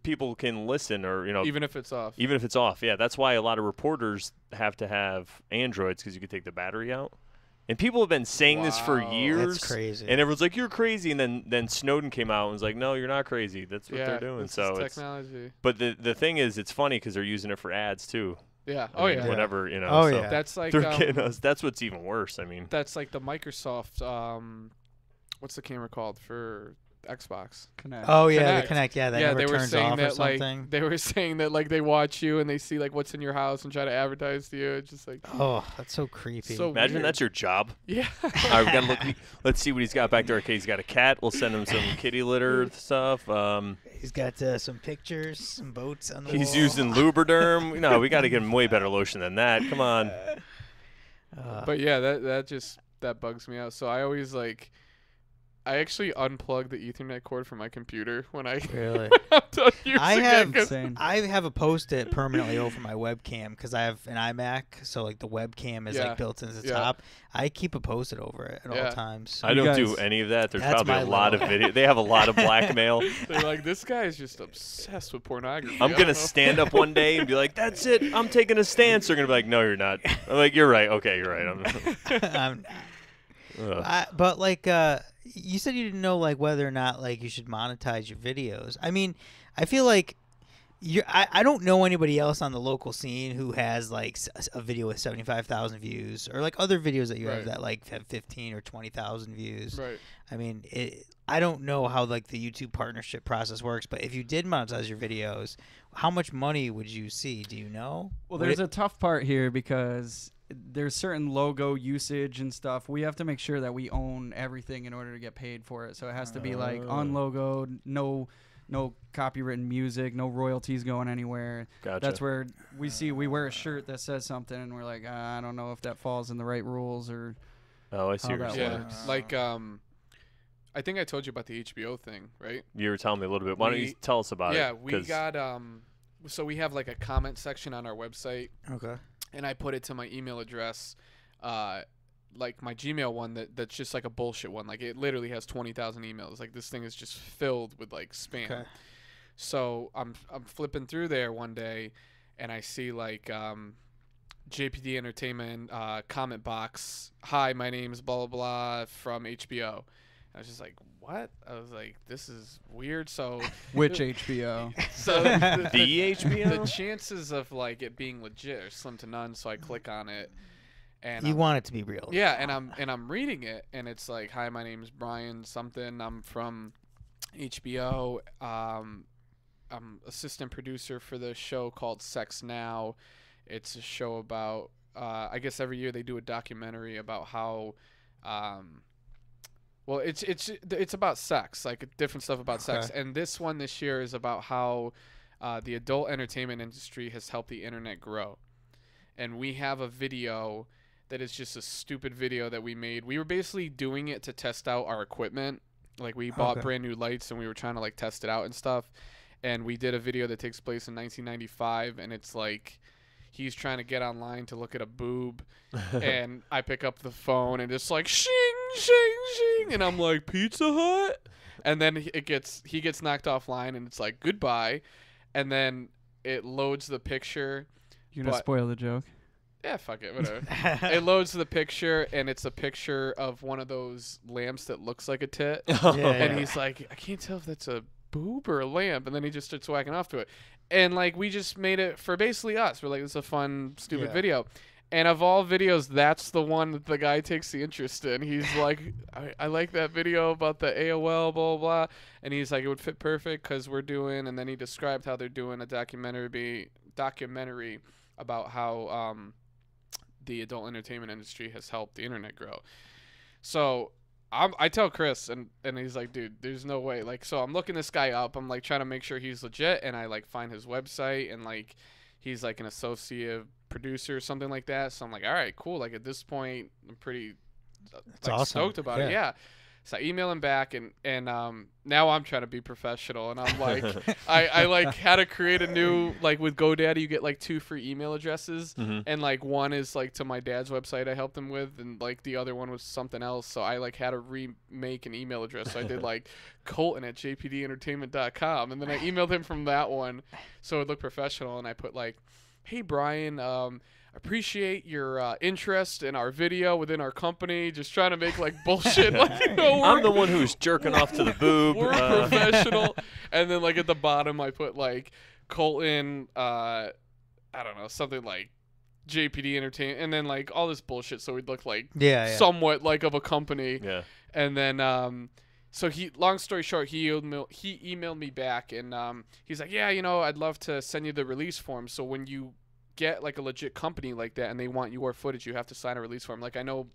people can listen, or even if it's off. even if it's off. Yeah, that's why a lot of reporters have to have Androids, because you can take the battery out. And people have been saying this for Wow. years. That's crazy. And everyone's like, "You're crazy." And then Snowden came out and was like, "No, you're not crazy. That's what they're doing." This So is it's technology. But the thing is, it's funny because they're using it for ads too. Yeah. I mean, yeah. Whatever, Oh, so yeah. That's like they're getting us. That's what's even worse. I mean, that's like the Microsoft. What's the camera called for Xbox? Connect. Oh yeah, the Kinect. Kinect. Yeah, that Yeah, never they were turns saying off or that something. they were saying that like they watch you and they see like what's in your house and try to advertise to you. It's just like Oh, that's so creepy. so imagine weird. that's your job. Yeah. All right, we gotta look. Let's see what he's got back there. Okay, he's got a cat. We'll send him some kitty litter stuff. He's got some pictures, some boats on the He's wall. using Lubriderm. No, we got to get him way better lotion than that. Come on. But yeah, that bugs me out. So I actually unplug the Ethernet cord from my computer when I Really? I'm done using I it, have 'cause- Insane. I have a post-it permanently over my webcam because I have an iMac, so like the webcam is Yeah. like built into the Yeah. top. I keep a post-it over it at Yeah. all times. I You don't guys- do any of that. There's That's probably my a lot of little- video. They have a lot of blackmail. They're like, this guy is just obsessed with pornography. I'm I gonna don't know. stand up one day and be like, "That's it. I'm taking a stance." They're gonna be like, "No, you're not." I'm like, "You're right. Okay, you're right." I'm- Ugh. but like you said you didn't know like whether or not like you should monetize your videos. I mean, I feel like I don't know anybody else on the local scene who has like a video with 75,000 views or like other videos that you have Right. that like have 15 or 20,000 views. Right. I mean, I don't know how like the YouTube partnership process works, but if you did monetize your videos, how much money would you see? Do you know? Well, Would there's it- a tough part here because there's certain logo usage and stuff. We have to make sure that we own everything in order to get paid for it. So it has to be like unlogoed, no copywritten music, no royalties going anywhere. Gotcha. That's where we wear a shirt that says something and we're like, I don't know if that falls in the right rules or Oh, I see how what you're that saying. Yeah. works. Like I think I told you about the HBO thing, right? You were telling me a little bit. Why don't you We- tell us about it? Yeah, we 'Cause- got so we have like a comment section on our website, Okay. and I put it to my email address, like my Gmail one that's just like a bullshit one. Like it literally has 20,000 emails. Like this thing is just filled with like spam. Okay. So I'm flipping through there one day, and I see like JPD Entertainment comment box. Hi, my name is blah blah blah from HBO. I was just like, what? I was like, this is weird. So which HBO. so The HBO? the chances of like it being legit are slim to none. So I click on it, and You I'm- want it to be real. yeah, and I'm reading it, and it's like, hi, my name is Brian something. I'm from HBO. I'm assistant producer for the show called Sex Now. It's a show about I guess every year they do a documentary about how well it's about sex, like different stuff about sex. Okay. And this one this year is about how the adult entertainment industry has helped the internet grow. And we have a video that is just a stupid video that we made. We were basically doing it to test out our equipment. Like we bought Okay. brand new lights and we were trying to like test it out and stuff. And we did a video that takes place in 1995, and it's like he's trying to get online to look at a boob, and I pick up the phone and it's like shing shing shing, and I'm like, Pizza Hut, and then he gets knocked offline, and it's like goodbye, and then it loads the picture. You're gonna But- spoil the joke. Yeah, fuck it, whatever. It loads the picture, and it's a picture of one of those lamps that looks like a tit. Yeah, And he's like, I can't tell if that's a boob or a lamp. And then he just starts whacking off to it. And like, we just made it for basically us. We're like, it's a fun, stupid Yeah. video. And of all videos, that's the one that the guy takes the interest in. He's like, I like that video about the AOL, blah, blah, blah. And he's like, it would fit perfect because we're doing, and then he described how they're doing a documentary about how the adult entertainment industry has helped the internet grow. So I tell Chris, and he's like, dude, there's no way. Like, so I'm looking this guy up. I'm like trying to make sure he's legit, and I like find his website, and like he's like an associate producer or something like that. So I'm like, all right, cool. Like at this point, I'm pretty That's like, awesome. stoked about it. Yeah. Yeah. So I email him back, and now I'm trying to be professional, and I'm like, I like had to create a new, like with GoDaddy, you get like 2 free email addresses, and like one is like to my dad's website I helped him with, and like the other one was something else. So I like had to remake an email address. So I did like Colton at JPDentertainment.com, and then I emailed him from that one, so it looked professional, and I put like, hey Brian, appreciate your interest in our video within our company. Just trying to make like bullshit. Like, you know, I'm the one who's jerking off to the boob. We're professional. And then like at the bottom, I put like Colton. I don't know, something like JPD Entertainment, and then like all this bullshit. So we'd look like somewhat like of a company. Yeah. And then so long story short, he emailed me back, and he's like, yeah, you know, I'd love to send you the release form. So when you get like a legit company like that and they want your footage, you have to sign a release form. Like I know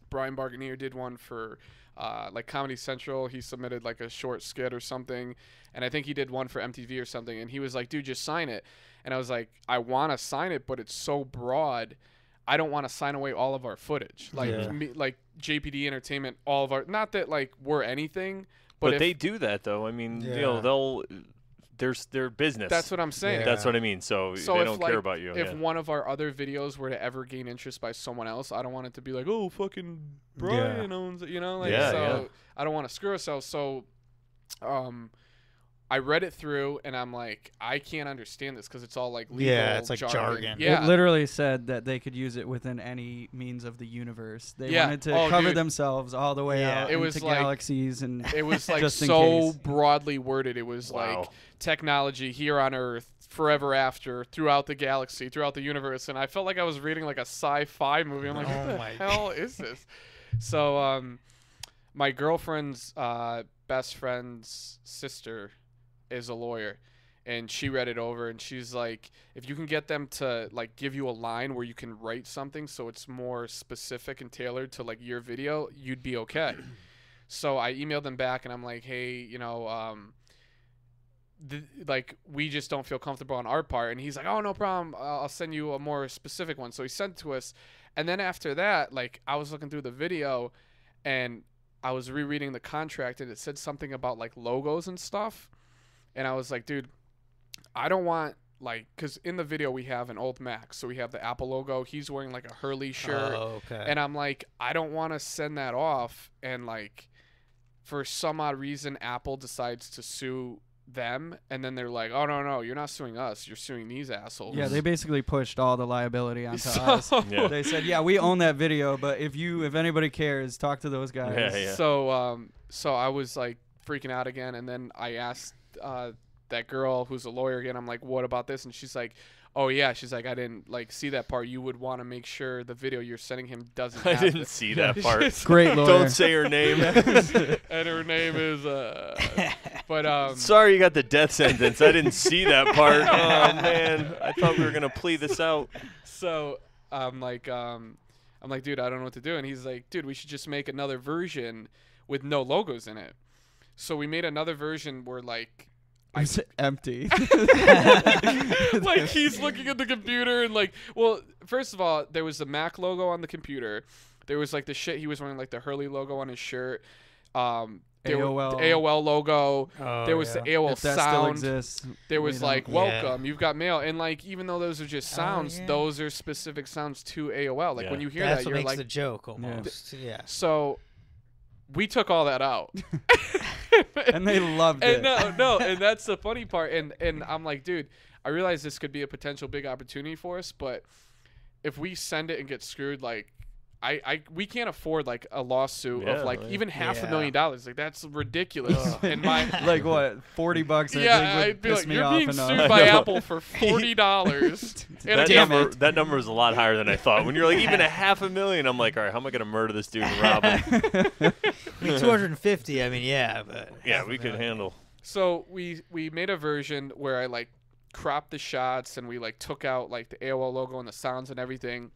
Brian Barganier did one for like Comedy Central. He submitted like a short skit or something, and I think he did one for MTV or something, and he was like, dude, just sign it. And I was like, I want to sign it, but it's so broad, I don't want to sign away all of our footage. Like like JPD Entertainment, all of our, not that like we're anything, but they do that though. I mean, you know, they'll their business. That's what I'm saying. Yeah. That's what I mean. So they don't care about you. If one of our other videos were to ever gain interest by someone else, I don't want it to be like, oh, fucking Brian owns it, you know? Like, I don't want to screw ourselves. So I read it through, and I'm like, I can't understand this because it's all like legal it's like jargon. Yeah. It literally said that they could use it within any means of the universe. They wanted to cover themselves all the way out into galaxies, and it was like so broadly worded. It was like technology here on Earth, forever after, throughout the galaxy, throughout the universe, and I felt like I was reading like a sci-fi movie. I'm like, what the hell is this? So my girlfriend's best friend's sister is a lawyer, and she read it over, and she's like, if you can get them to like give you a line where you can write something so it's more specific and tailored to like your video, you'd be okay. So I emailed them back, and I'm like, hey, you know, like we just don't feel comfortable on our part. And he's like, oh, no problem, I'll send you a more specific one. So he sent it to us, and then after that, like I was looking through the video, and I was rereading the contract, and it said something about like logos and stuff. And I was like, dude, I don't want, like, because in the video we have an old Mac. So we have the Apple logo. He's wearing, like, a Hurley shirt. Oh, okay. And I'm like, I don't want to send that off. And, like, for some odd reason, Apple decides to sue them. And then they're like, oh, no, you're not suing us. You're suing these assholes. Yeah, they basically pushed all the liability onto us. Yeah. They said, yeah, we own that video, but if anybody cares, talk to those guys. Yeah. So I was, like, freaking out again. And then I asked that girl who's a lawyer again, I'm like, what about this? And she's like, oh yeah, she's like, I didn't like see that part. You would want to make sure the video you're sending him doesn't have I didn't see that part. Great lawyer. Don't say her name. And her name is but sorry you got the death sentence. I didn't see that part. Oh man, I thought we were gonna plea this out. So I'm like, dude, I don't know what to do. And he's like, dude, we should just make another version with no logos in it. So we made another version where like it's empty. Like he's looking at the computer and like, well, first of all, there was the Mac logo on the computer. There was like the shit he was wearing, like the Hurley logo on his shirt. AOL. The AOL logo. There was the AOL if that sound. Still exists, there was like welcome, you've got mail, and like even though those are just sounds, those are specific sounds to AOL. Like when you hear that's that, what you're makes like a joke almost. Yeah. So we took all that out. And they loved it. No, and that's the funny part. And I'm like, dude, I realize this could be a potential big opportunity for us, but if we send it and get screwed, like we can't afford like a lawsuit of like even $500,000. Like that's ridiculous. And my like what, $40? I'd be like, you're being sued by Apple for $40. That number is a lot higher than I thought. When you're like even $500,000, I'm like, all right, how am I gonna murder this dude and rob him? I mean, 250. I mean, but yeah, we could handle. So we made a version where I like cropped the shots and we like took out like the AOL logo and the sounds and everything.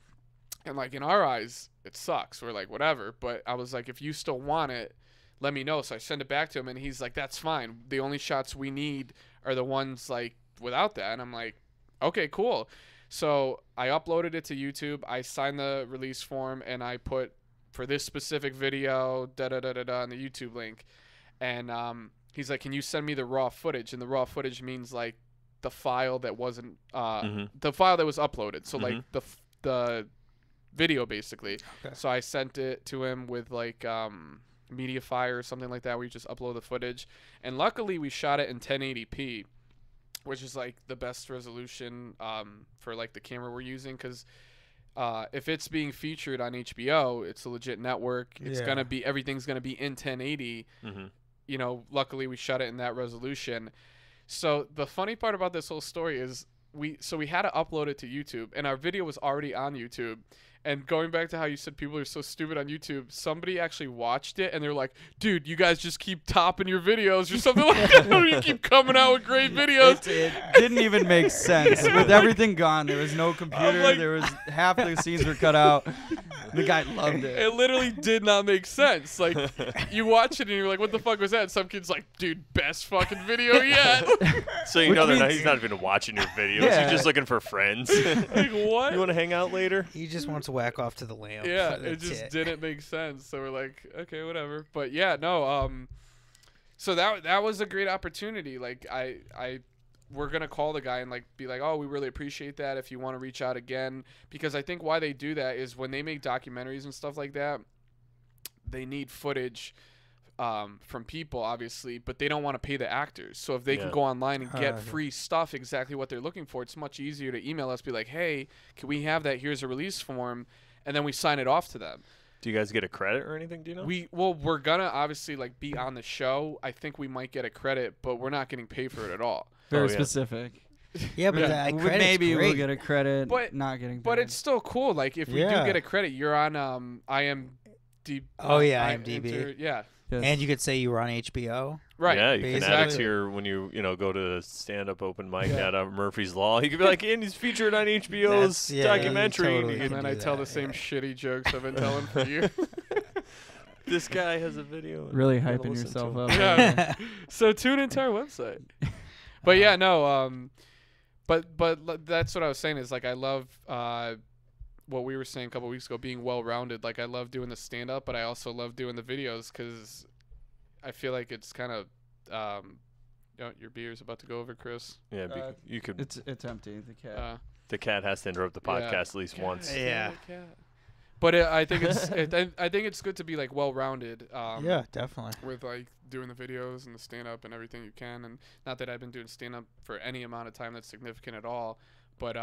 And like in our eyes, it sucks. We're like, whatever. But I was like, if you still want it, let me know. So I send it back to him, and he's like, that's fine. The only shots we need are the ones like without that. And I'm like, okay, cool. So I uploaded it to YouTube. I signed the release form, and I put for this specific video, da da da da da, on the YouTube link, and he's like, can you send me the raw footage? And the raw footage means like the file that wasn't the file that was uploaded, so like the video basically. Okay. So I sent it to him with like MediaFire or something like that, where you just upload the footage, and luckily we shot it in 1080p, which is like the best resolution for like the camera we're using, because if it's being featured on HBO, it's a legit network. It's gonna be, everything's gonna be in 1080. You know, luckily we shot it in that resolution. So the funny part about this whole story is we had to upload it to YouTube, and our video was already on YouTube. And going back to how you said people are so stupid on YouTube, somebody actually watched it and they're like, dude, you guys just keep topping your videos or something like that. You keep coming out with great videos. It didn't even make sense. With everything gone, there was no computer. like, There was half the scenes were cut out. The guy loved it. It literally did not make sense. Like, you watch it and you're like, what the fuck was that? And some kid's like, dude, best fucking video yet. So you know he's not even watching your videos. Yeah. He's just looking for friends. Like, what? You want to hang out later? He just wants to whack off to the lamp. Yeah, it That's just didn't make sense. So we're like, okay, whatever. But yeah, no. So that was a great opportunity. Like, we're gonna call the guy and like be like, oh, we really appreciate that. If you want to reach out again, because I think why they do that is when they make documentaries and stuff like that, they need footage from people, obviously, but they don't want to pay the actors. So if they can go online and get free stuff, exactly what they're looking for, it's much easier to email us, be like, hey, can we have that? Here's a release form, and then we sign it off to them. Do you guys get a credit or anything? Do you know? We're gonna obviously like be on the show. I think we might get a credit, but we're not getting paid for it at all. Very specific. Yeah, but the credit's maybe great. we'll get a credit, But- not getting paid. But it's still cool. Like if we do get a credit, you're on IMDb. Oh, yeah, IMDb. Yeah. Yes. And you could say you were on HBO. Right. Yeah, you can add it Basically. to your when you go to the stand-up open mic at Murphy's Law. You could be like, and he's featured on HBO's documentary. totally and you And can, then I tell the same shitty jokes I've been telling for years. this guy has a video. Really you gotta hyping listen to yourself him. up. Yeah. So tune into our website. But yeah, no. But that's what I was saying is like I love what we were saying a couple weeks ago, being well-rounded. Like I love doing the stand-up, but I also love doing the videos because I feel like it's kind of your beer's about to go over, Chris. Yeah, you could. It's empty. The cat. The cat has to interrupt the podcast Yeah. at least once. Yeah. But I think it's I think it's good to be like well-rounded. Yeah, definitely. With like doing the videos and the stand-up and everything you can, and not that I've been doing stand-up for any amount of time that's significant at all, but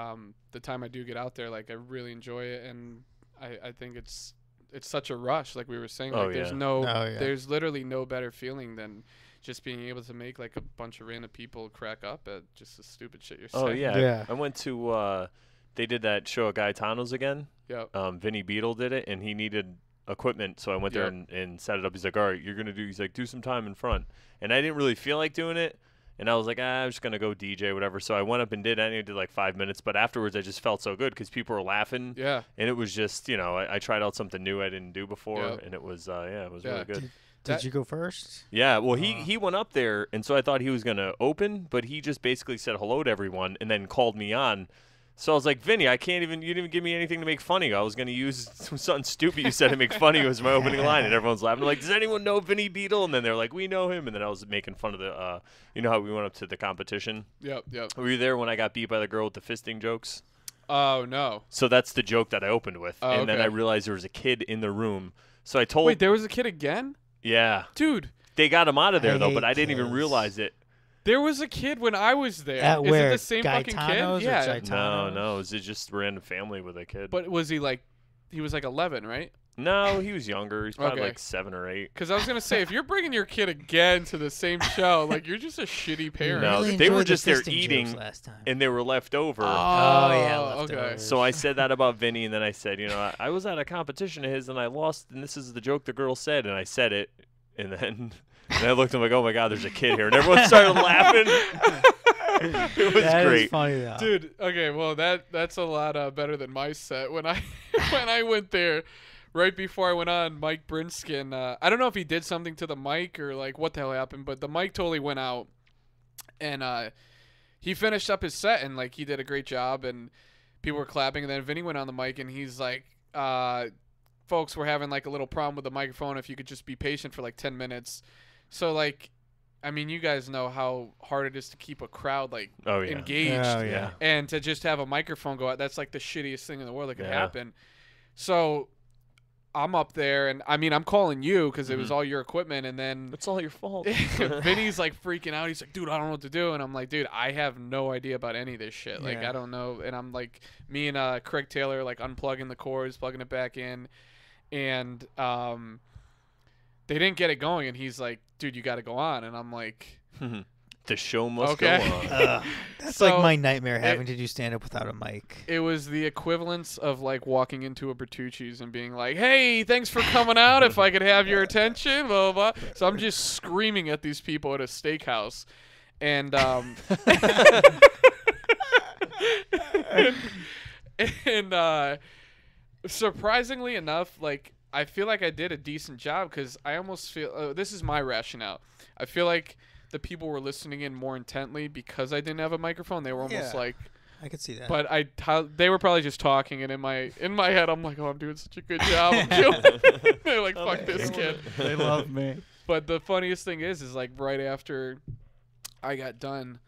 the time I do get out there, like I really enjoy it, and I think it's such a rush, like we were saying. Like there's literally no better feeling than just being able to make like a bunch of random people crack up at just the stupid shit you're saying. Oh yeah. Yeah. I went to they did that show at Gaetano's again. Yep. Vinny Beetle did it, and he needed equipment, so I went there and set it up. He's like, all right, he's like, do some time in front. And I didn't really feel like doing it, and I was like, I'm just going to go DJ, whatever. So I went up and did it. I did like 5 minutes, but afterwards I just felt so good because people were laughing. Yeah. And it was just, I tried out something new I didn't do before, and it was, it was really good. Did you go first? Yeah, well, he went up there, and so I thought he was going to open, but he just basically said hello to everyone and then called me on. So I was like, Vinny, you didn't even give me anything to make fun of you. I was going to use something stupid you said to make fun of you as my opening line, and everyone's laughing. I'm like, does anyone know Vinny Beetle? And then they're like, we know him. And then I was making fun of the, how we went up to the competition? Yep. Were you there when I got beat by the girl with the fisting jokes? Oh, no. So that's the joke that I opened with. Oh, and then okay. I realized there was a kid in the room. So I told... Wait, there was a kid again? Yeah. Dude. They got him out of there, though, but I hate didn't even kids. realize it. There was a kid when I was there. At Is where? it the same fucking Gaetano's kid? or Yeah. Gaetano's? No, it was just a random family with a kid. But was he like 11, right? No, he was younger. He's probably Okay. like 7 or 8. Because I was going to say, if you're bringing your kid again to the same show, like, you're just a shitty parent. No, Really they were enjoyed the just there fisting eating, jokes last time. and they were left over. Oh, yeah, okay. leftovers. So I said that about Vinny, and then I said, I was at a competition of his, and I lost, and this is the joke the girl said, and I said it, and then and I looked, I'm like, oh my God, there's a kid here, and everyone started laughing. It was That great. is funny though. Dude, okay, well, that's a lot better than my set. When I went there, right before I went on, Mike Brinskin, I don't know if he did something to the mic or like what the hell happened, but the mic totally went out, and he finished up his set, and like he did a great job, and people were clapping, and then Vinny went on the mic, and he's like, folks were having like a little problem with the microphone. If you could just be patient for like 10 minutes. So like, I mean, you guys know how hard it is to keep a crowd like engaged, and to just have a microphone go out. That's like the shittiest thing in the world that could happen. So I'm up there, and I mean, I'm calling you because it was all your equipment, and then it's all your fault. Vinny's like freaking out. He's like, dude, I don't know what to do, and I'm like, dude, I have no idea about any of this shit. Like, I don't know, and I'm like, me and Craig Taylor like unplugging the cords, plugging it back in, and they didn't get it going, and he's like, dude, you got to go on, and I'm like, the show must go on. That's like my nightmare, having to do stand up without a mic. It was the equivalence of like walking into a Bertucci's and being like, hey, thanks for coming out. If I could have your attention, blah, blah, blah. So I'm just screaming at these people at a steakhouse. And surprisingly enough, like, I feel like I did a decent job because I almost feel this is my rationale. I feel like the people were listening in more intently because I didn't have a microphone. They were almost like, I could see that. But they were probably just talking, and in my head, I'm like, oh, I'm doing such a good job. I'm killing it. They're like, fuck this kid. They love me. But the funniest thing is like right after I got done,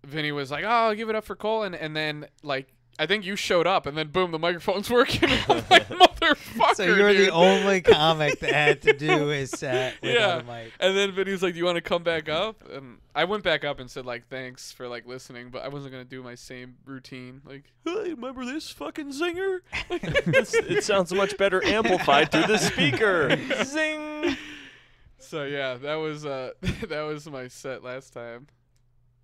Vinny was like, oh, I'll give it up for Cole, and then like, I think you showed up, and then boom, the microphone's working. I'm like, motherfucker, so you're dude. the only comic that had to do his set without a mic. And then Vinny's like, do you want to come back up? And I went back up and said, like, thanks for, like, listening, but I wasn't going to do my same routine. Like, hey, remember this fucking zinger? It sounds much better amplified through the speaker. Zing! So, yeah, that was my set last time.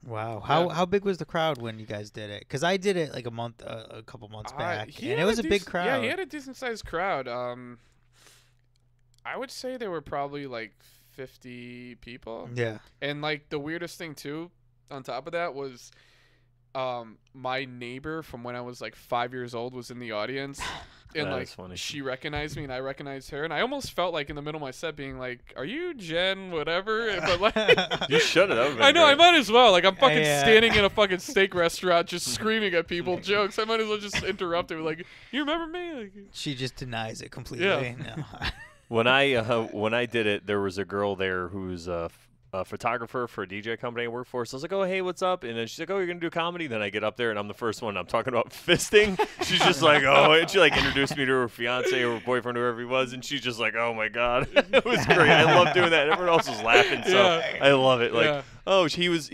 Wow, how big was the crowd when you guys did it? Because I did it like a couple months back, and it was a big crowd. Yeah, he had a decent sized crowd. I would say there were probably like 50 people. Yeah, and like the weirdest thing too, on top of that was, my neighbor from when I was like 5 years old was in the audience. And that like is funny. She recognized me and I recognized her, and I almost felt like in the middle of my set being like, "Are you Jen? Whatever." But like, you should have. I know. Great. I might as well. Like I'm fucking standing in a fucking steak restaurant, just screaming at people jokes. I might as well just interrupt her. Like, you remember me? Like, she just denies it completely. Yeah. No. When I did it, there was a girl there who's a photographer for a DJ company I work for. So I was like, oh, hey, what's up? And then she's like, oh, you're going to do comedy? Then I get up there, and I'm the first one. I'm talking about fisting. She's just like, oh. And she, like, introduced me to her fiance or her boyfriend, whoever he was. And she's just like, oh, my God. It was great. I love doing that. Everyone else was laughing, so I love it. Like, oh, she was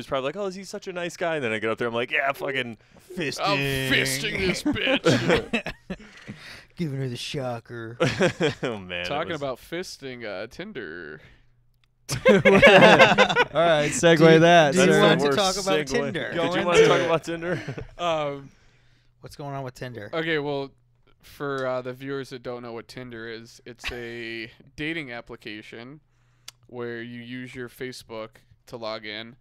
probably like, oh, is he such a nice guy? And then I get up there, I'm like, yeah, fucking fisting. I'm fisting this bitch. Giving her the shocker. Oh, man. Talking about fisting, Tinder. All right, segue that. Do you sir. want to talk about Tinder? Did you want to talk about Tinder? What's going on with Tinder? Okay, well, for the viewers that don't know what Tinder is, it's a dating application where you use your Facebook to log in,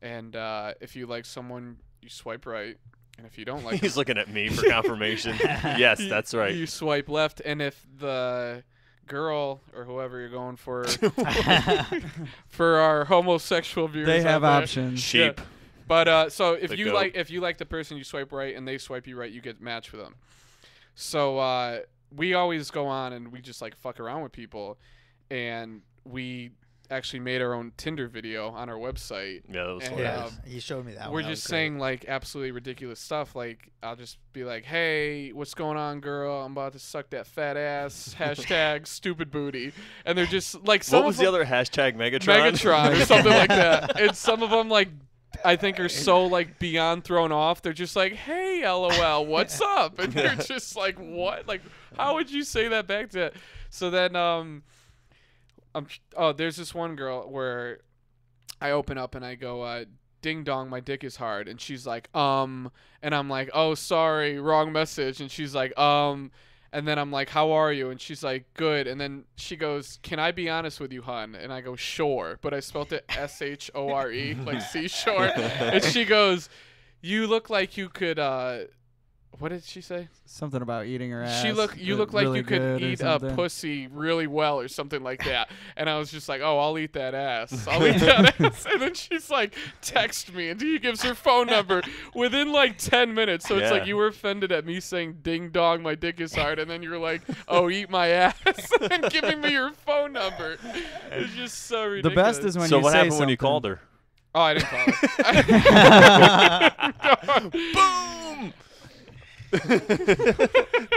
and if you like someone, you swipe right, and if you don't like He's looking at me for confirmation. Yes, that's right. You swipe left, and if the girl or whoever you're going for for our homosexual viewers, they have there, options. Sheep. Yeah. But so if you like the person, you swipe right, and they swipe you right, you get matched with them. So we always go on and we just like fuck around with people, and we actually made our own Tinder video on our website. Yeah, that was fun. You showed me that. We're just saying like absolutely ridiculous stuff. Like I'll just be like, "Hey, what's going on, girl? I'm about to suck that fat ass." # stupid booty. And they're just like, what was the other hashtag? Megatron. Megatron or something like that. And some of them like, I think are so like beyond thrown off. They're just like, "Hey, LOL, what's up?" And you're just like, "What? Like, how would you say that back to?" So then there's this one girl where I open up and I go, ding dong, my dick is hard. And she's like, and I'm like, oh, sorry, wrong message. And she's like, and then I'm like, how are you? And she's like, good. And then she goes, can I be honest with you, hun? And I go, sure. But I spelled it SHORE, like seashore. And she goes, you look like you could, What did she say? Something about eating her ass. You look like really you could good or eat a something. pussy really well or something like that. And I was just like, oh, I'll eat that ass. I'll eat that ass. And then she's like, text me. And he gives her phone number within like 10 minutes. So it's Yeah. like you were offended at me saying, ding dong, my dick is hard. And then you're like, oh, eat my ass. And giving me your phone number. It's just so The ridiculous. best is when So you what say happened when you something. called her? Oh, I didn't call her. Boom!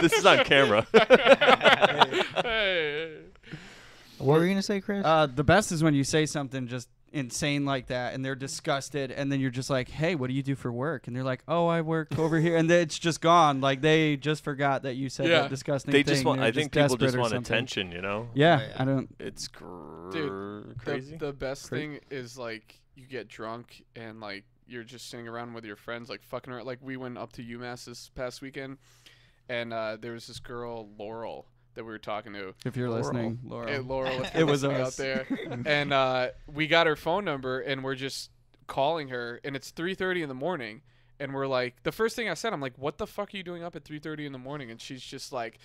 This is on camera. Hey. What were you gonna say, Chris? The best is when you say something just insane like that, and they're disgusted, and then you're just like, "Hey, what do you do for work?" And they're like, "Oh, I work over here," and then it's just gone. Like they just forgot that you said Yeah. that disgusting They thing. just want. They're I think people desperate just or want something. attention. You know. Yeah, Right. I don't. It's Dude, crazy. The best thing is like you get drunk and like you're just sitting around with your friends like fucking around. Like we went up to UMass this past weekend, and there was this girl Laurel that we were talking to. If you're listening, Laura. Hey, Laurel, if It you're was listening us. out there. And we got her phone number and we're just calling her, and it's 3:30 in the morning, and we're like, the first thing I said, I'm like, what the fuck are you doing up at 3:30 in the morning? And she's just like.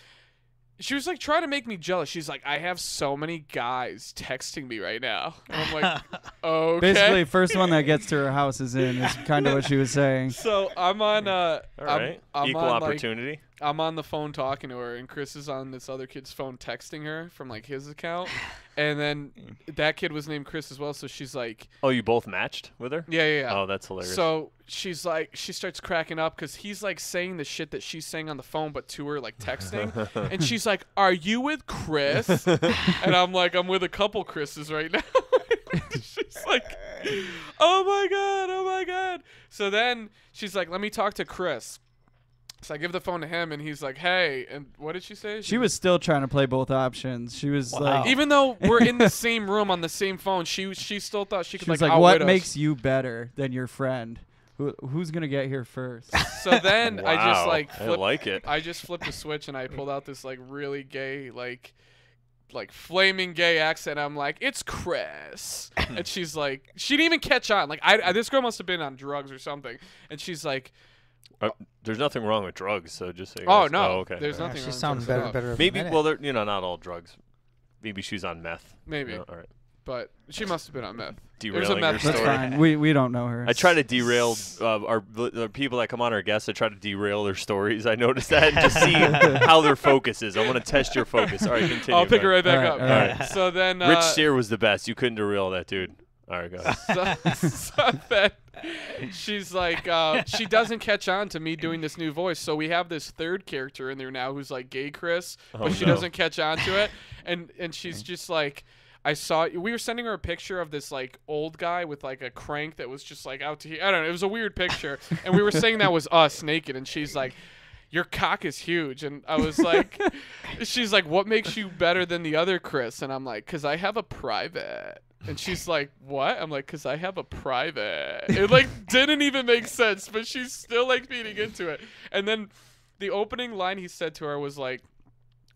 She was like trying to make me jealous. She's like, I have so many guys texting me right now. And I'm like, okay. Basically, first one that gets to her house is in. Is kind of what she was saying. So I'm on All right. I'm Equal on, like, opportunity. I'm on the phone talking to her, and Chris is on this other kid's phone texting her from like his account, and then that kid was named Chris as well. So she's like, Oh, you both matched with her? yeah. Oh, that's hilarious. So she's like, she starts cracking up because he's like saying the shit that she's saying on the phone, but to her like texting, and she's like, "Are you with Chris?" And I'm like, "I'm with a couple Chris's right now." She's like, oh my god. So then she's like, "Let me talk to Chris." So I give the phone to him, and he's like, "Hey," and what did she say? She was still trying to play both options. She was Wow. like, even though we're in the same room on the same phone, she still thought she could she was like, like, outwit "What us. makes you better than your friend? Who's gonna get here first?" So then I just Wow, like I flipped, like it. I just flipped a switch and I pulled out this like really gay like flaming gay accent. I'm like, "It's Chris," and she's like, she didn't even catch on. Like I this girl must have been on drugs or something, and she's like, There's nothing wrong with drugs, so just so you "Oh guys- no, okay. there's all right. nothing she wrong with sounds drugs at all." better. Maybe. Minute. Well, they're not all drugs. Maybe she's on meth. Maybe, No, all right. but she must have been on meth. Derailing There's a your meth That's story. fine. We don't know her. I try to derail the people that come on our guests. I try to derail their stories. I noticed that and just see how their focus is. I want to test your focus. All right, continue. I'll pick her man. right back All up. right, all right. So then Rich Steer was the best. You couldn't derail that dude. All right, go ahead. so then she's like, she doesn't catch on to me doing this new voice. So we have this third character in there now who's like gay Chris, but Oh, she no. doesn't catch on to it. And she's just like, we were sending her a picture of this like old guy with like a crank that was just like out to here. I don't know. It was a weird picture. And we were saying that was us naked. And she's like, your cock is huge. And I was like, she's like, what makes you better than the other Chris? And I'm like, 'cause I have a private. And she's like, what? I'm like, 'cause I have a private. It like didn't even make sense, but she's still like feeding into it. And then the opening line he said to her was like,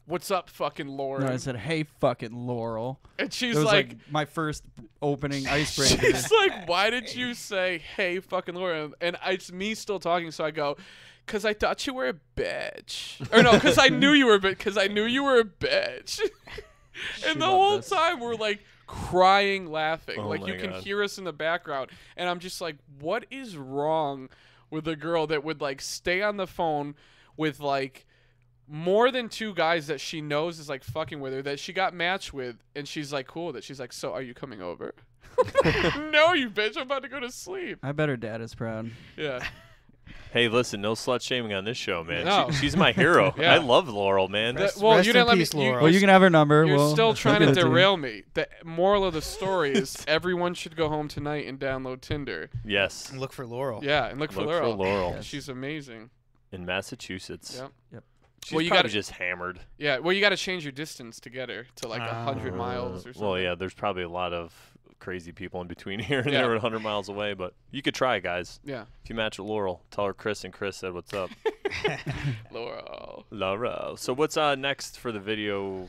what's up, fucking Lauren? No, I said, "Hey, fucking Laurel." And she's It was like, like my first opening icebreaker. she's like, why did you say, hey, fucking Lauren? And it's me still talking, so I go, 'cause I thought you were a bitch. Or no, 'cause I knew you were a bitch. 'Cause I knew you were a bitch. And the loved whole this. time we're like crying, laughing. Oh like my you can God. hear us in the background. And I'm just like, what is wrong with a girl that would like stay on the phone with like more than two guys that she knows is like fucking with her that she got matched with, and she's like cool with it. She's like, so are you coming over? No, you bitch, I'm about to go to sleep. I bet her dad is proud. Yeah. Hey, listen, no slut shaming on this show, man. No. She's my hero. Yeah. I love Laurel, man. Well, Rest you in didn't let peace, me. Laurel. Well, you can have her number. You're We'll- still we'll trying give to it you. derail me. The moral of the story is everyone should go home tonight and download Tinder. Yes. Look for Laurel. Yeah, and look for Look for Laurel. Laurel. Yes. She's amazing. In Massachusetts. Yep. Yep. She's Well, you probably gotta- just hammered. Yeah, well, you got to change your distance to get her to like 100 miles or something. Well, yeah, there's probably a lot of crazy people in between here and Yeah. there 100 miles away, but you could try, guys. Yeah. If you match with Laurel, tell her Chris and Chris said what's up. Laurel. Laurel. So what's next for the video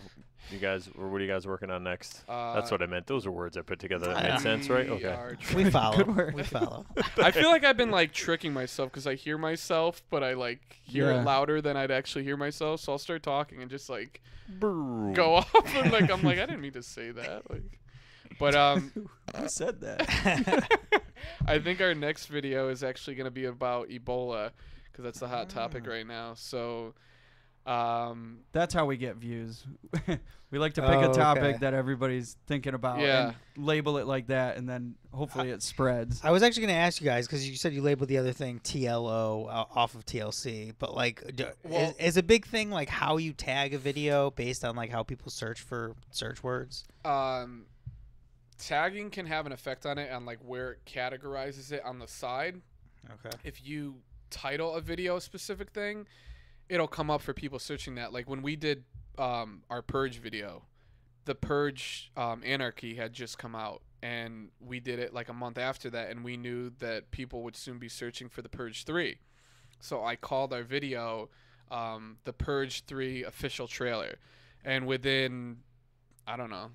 You guys, or what are you guys working on next? Uh, That's what I meant. Those are words I put together that Yeah. made sense, right? we Okay. are We follow. Good work. We follow. I feel like I've been like tricking myself because I hear myself, but I like hear Yeah. it louder than I'd actually hear myself. So I'll start talking and just like Brrr. go off and like I'm like I didn't mean to say that. Like, but Who said that? I think our next video is actually gonna be about Ebola because that's the hot topic right now. So That's how we get views. We like to pick Oh, a topic okay. that everybody's thinking about Yeah. and label it like that, and then hopefully it spreads. I was actually going to ask you guys because you said you labeled the other thing TLO off of TLC, but like, Well- is a big thing like how you tag a video based on like how people search for search words? tagging can have an effect on it on like where it categorizes it on the side. Okay. If you title a video a specific thing, it'll come up for people searching that. Like when we did our Purge video, the Purge Anarchy had just come out, and we did it like a month after that, and we knew that people would soon be searching for the Purge 3. So I called our video the Purge 3 official trailer, and within, I don't know,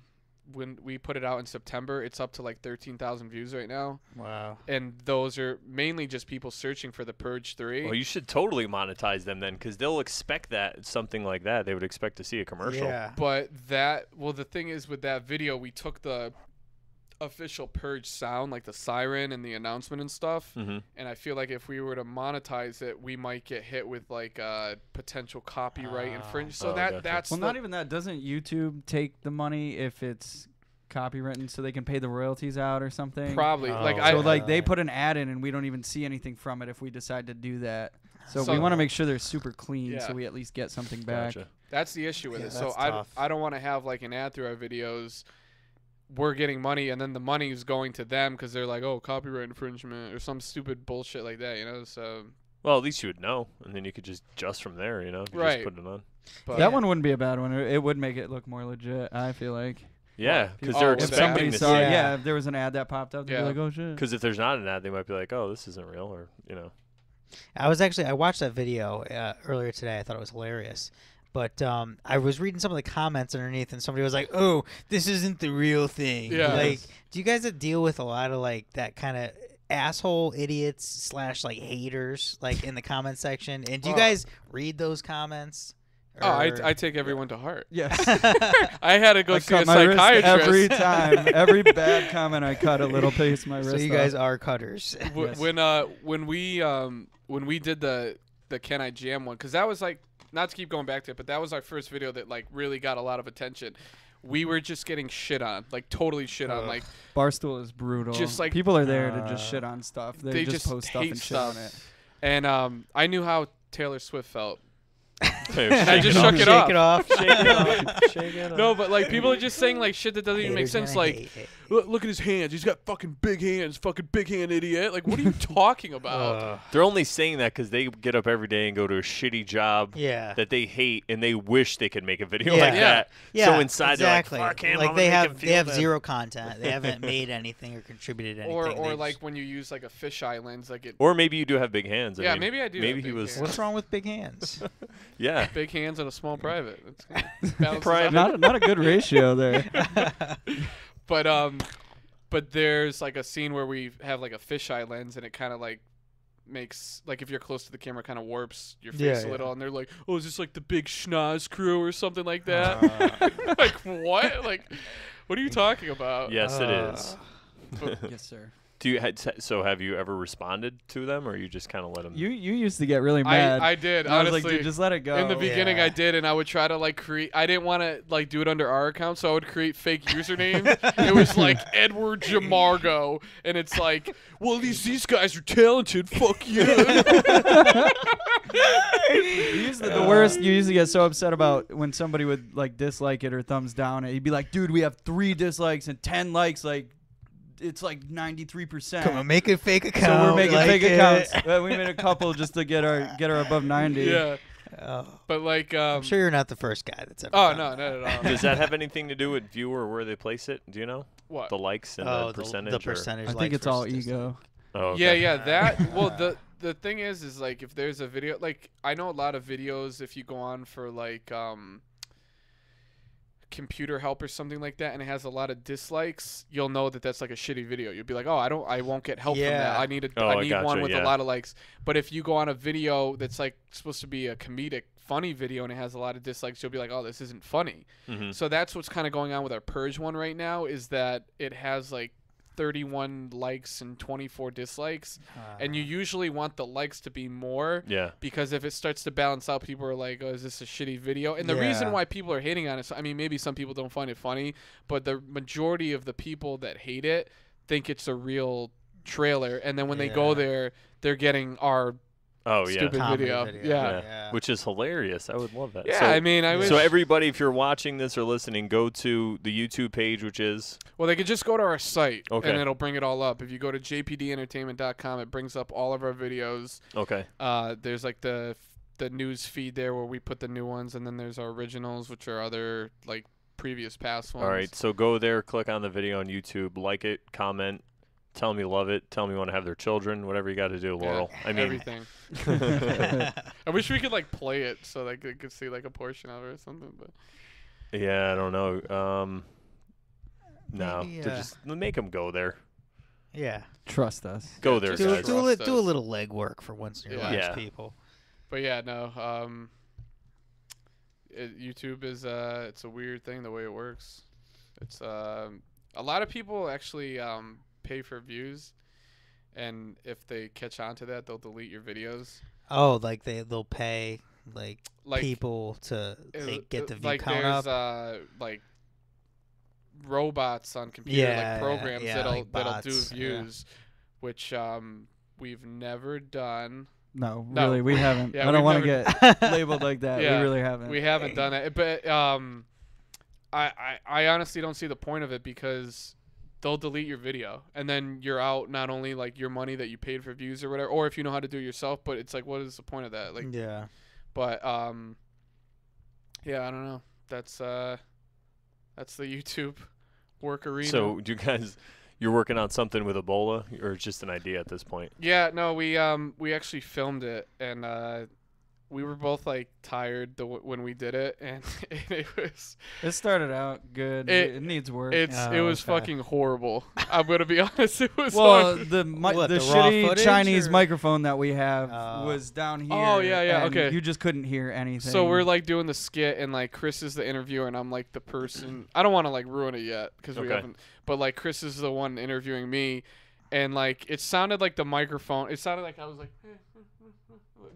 when we put it out in September, it's up to like 13,000 views right now. Wow. And those are mainly just people searching for the Purge 3. Well, you should totally monetize them then, because they'll expect that something like that. They would expect to see a commercial. Yeah. But the thing is with that video, we took the official Purge sound, like the siren and the announcement and stuff. Mm-hmm. And I feel like if we were to monetize it, we might get hit with like potential copyright infringement. So gotcha. that's Well, not even that. Doesn't YouTube take the money if it's copywritten so they can pay the royalties out or something? probably Oh, like so, I So like they put an ad in and we don't even see anything from it if we decide to do that. So we want to make sure they're super clean Yeah. so we at least get something back. Gotcha. that's the issue with Yeah, it. So that's tough. I don't want to have like an ad through our videos. We're getting money, and then the money is going to them because they're like, oh, copyright infringement or some stupid bullshit like that, you know? So, Well, at least you would know, and then you could just from there, you know, if you Right. just put it on. but That one wouldn't be a bad one. It would make it look more legit, I feel like. Yeah, because Oh, they're with If that. expecting somebody to saw see. it, Yeah. if there was an ad that popped up, they'd Yeah. be like, oh shit. Because if there's not an ad, they might be like, oh, this isn't real, or you know. I watched that video earlier today. I thought it was hilarious. But I was reading some of the comments underneath, and somebody was like, "Oh, this isn't the real thing." Yeah. Like, do you guys deal with a lot of like that kind of asshole idiots / like haters like in the comment section? And do you Oh. guys read those comments? oh, Or- I take everyone to heart. Yeah. I had to go I see a cut my wrist psychiatrist every time. Every bad comment I cut a little piece of my wrist So you off. guys are cutters. Yes. when we did the Can I Jam one, because that was like, not to keep going back to it, but that was our first video that like really got a lot of attention. We were just getting shit on, like totally shit on, Ugh. like Barstool is brutal. Just like- people are there to just shit on stuff. they just post stuff hate and shit stuff. on it. And I knew how Taylor Swift felt. I just shook it off. Shake it off. Shake it off. Shake it off. No, but like people are just saying like shit that doesn't even make Haters sense. gonna Like, hate. look at his hands. He's got fucking big hands. Fucking big hand idiot. Like, what are you talking about? They're only saying that because they get up every day and go to a shitty job Yeah. that they hate, and they wish they could make a video Yeah. like Yeah. that. Yeah, So inside exactly. they're like, "Fuck him, like I'm they gonna make him have feel bad." zero content. They haven't made anything or contributed anything. Or They like just- when you use like a fisheye lens, like it. Or maybe you do have big hands. Yeah, mean, maybe I do Maybe have he big was. hands. what's wrong with big hands? Yeah. Big hands and a small private. It's balances Private. out. Not a good ratio there. But there's like a scene where we have like a fisheye lens, and it kind of like makes like if you're close to the camera, kind of warps your face Yeah, a yeah. little, and they're like, "Oh, is this like the big schnoz crew or something like that?" Like what? Like, what are you talking about? Yes, it is. Yes, sir. Do you so have you ever responded to them, or you just kind of let them? You used to get really mad. I did. And I was Honestly, like, dude, just let it go. in the beginning, Yeah. I did, and I would try to like create. I didn't want to like do it under our account, so I would create fake usernames. It was like Edward Jamargo, and it's like, well, these guys are talented. Fuck you. The worst. You used to get so upset about when somebody would like dislike it or thumbs down it. You'd be like, dude, we have 3 dislikes and 10 likes. Like, it's like 93%. Come on, make a fake So account. we're making like fake it. accounts. We made a couple just to get her above 90. Yeah, Oh, but like, I'm sure you're not the first guy that's ever. oh done no, that. not at all. Does that have anything to do with viewer or where they place it? Do you know What? the likes and Oh, the percentage? the percentage. I think likes it's all versus ego. Or? Oh, Yeah, okay. yeah, that. Well, the thing is like if there's a video, like I know a lot of videos if you go on for like computer help or something like that, and it has a lot of dislikes, you'll know that that's like a shitty video. You'll be like, oh, I won't get help from that. I need one with a lot of likes. But if you go on a video that's like supposed to be a comedic, funny video and it has a lot of dislikes, you'll be like, oh, this isn't funny. So that's what's kind of going on with our Purge one right now, is that it has like 31 likes and 24 dislikes, and you usually want the likes to be more, because if it starts to balance out, people are like, oh, is this a shitty video? And the reason why people are hating on it, I mean, maybe some people don't find it funny, but the majority of the people that hate it think it's a real trailer, and then when they go there, they're getting our stupid video. Yeah, which is hilarious. I would love that. Yeah, so, I mean, I wish. So everybody, if you're watching this or listening, go to the YouTube page, which is. Well, they could just go to our site, and it'll bring it all up. If you go to jpdentertainment.com, it brings up all of our videos. Okay. There's like the news feed there where we put the new ones, and then there's our originals, which are other like previous past ones. All right, so go there, click on the video on YouTube, like it, comment. Tell them you love it. Tell them you want to have their children. Whatever you got to do, Laurel. I mean, everything. I wish we could like play it so like they could see like a portion of it or something. But yeah, I don't know. No, just make them go there. Yeah, trust us. Go there, guys. Do a little legwork for once in your lives, people. But yeah, no. YouTube is it's a weird thing the way it works. It's a lot of people actually pay for views, and if they catch on to that, they'll delete your videos. Oh, like they'll pay like people to get the view count up. There's like robots on computer, like programs that'll do views, which we've never done. No, really, we haven't. I don't want to get labeled like that. We really haven't. We haven't done it, but I honestly don't see the point of it, because they'll delete your video, and then you're out not only like your money that you paid for views or whatever, or if you know how to do it yourself, but it's like, what is the point of that? Like, but I don't know. That's the YouTube work arena. So do you guys, you're working on something with Ebola, or just an idea at this point? Yeah, no, we actually filmed it, and we were both like tired when we did it, and it started out good. It needs work. It was fucking horrible. I'm gonna be honest. It was the shitty Chinese microphone that we have was down here. Oh yeah, okay. You just couldn't hear anything. So we're like doing the skit, and like Chris is the interviewer, and I'm like the person. I don't want to like ruin it yet because we haven't. But like Chris is the one interviewing me, and like it sounded like the microphone. It sounded like I was like.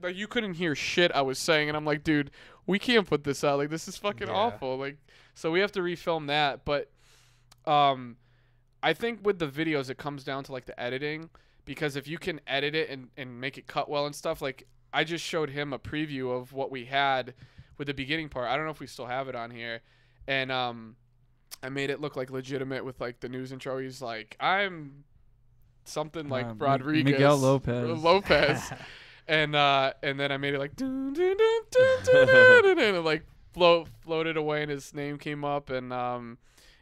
Like you couldn't hear shit I was saying, and I'm like, dude, we can't put this out. Like, this is fucking awful. Like, so we have to refilm that. But I think with the videos, it comes down to like the editing, because if you can edit it and make it cut well and stuff, like I just showed him a preview of what we had with the beginning part. I don't know if we still have it on here, and I made it look like legitimate with like the news intro. He's like, I'm something like Rodriguez, Miguel Lopez. And then I made it like dun, dun, dun, dun, dun, dun, dun, and it like floated away, and his name came up, and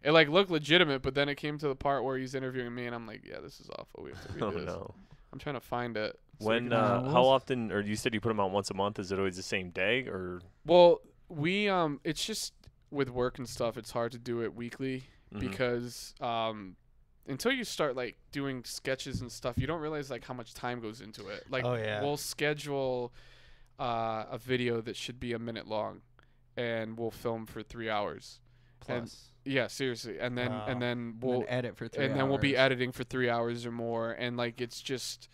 it like looked legitimate, but then it came to the part where he's interviewing me, and I'm like, yeah, this is awful. We have to redo this. No. I'm trying to find it. When how often, or you said you put them out once a month? Is it always the same day, or? Well, we it's just with work and stuff, it's hard to do it weekly because until you start like doing sketches and stuff, you don't realize like how much time goes into it. Like we'll schedule a video that should be a minute long, and we'll film for 3 hours. Plus. And, yeah, seriously. And then we'll edit for 3 hours. And then we'll be editing for 3 hours or more, and like it's just